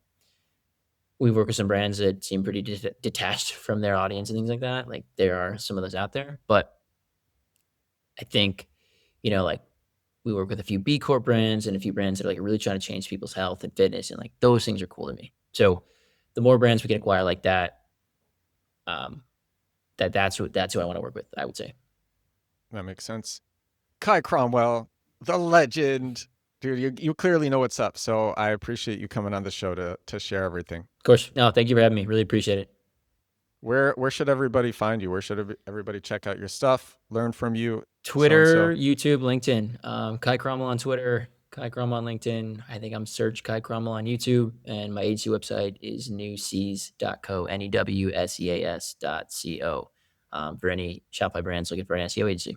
we work with some brands that seem pretty detached from their audience and things like that. Like, there are some of those out there. But I think, like, We work with a few B Corp brands and a few brands that are like really trying to change people's health and fitness, and like those things are cool to me. So the more brands we can acquire like that, that's who I want to work with, I would say. That makes sense. Kai Cromwell, the legend. Dude, you clearly know what's up. So I appreciate you coming on the show to share everything. Of course. No, thank you for having me. Really appreciate it. Where should everybody find you? Where should everybody check out your stuff, learn from you? Twitter, YouTube, LinkedIn. Kai Cromwell on Twitter, Kai Cromwell on LinkedIn. I think I'm search Kai Cromwell on YouTube. And my agency website is newseas.co, NEWSEAS.co, for any Shopify brands looking for an SEO agency.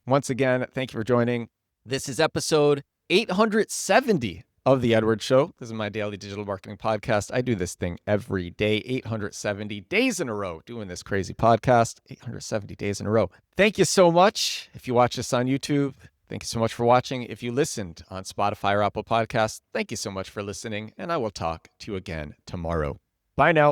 Once again, thank you for joining. This is episode 870 of The Edward Show. This is my daily digital marketing podcast. I do this thing every day, 870 days in a row, doing this crazy podcast, 870 days in a row. Thank you so much. If you watch this on YouTube, thank you so much for watching. If you listened on Spotify or Apple Podcasts, thank you so much for listening, and I will talk to you again tomorrow. Bye now.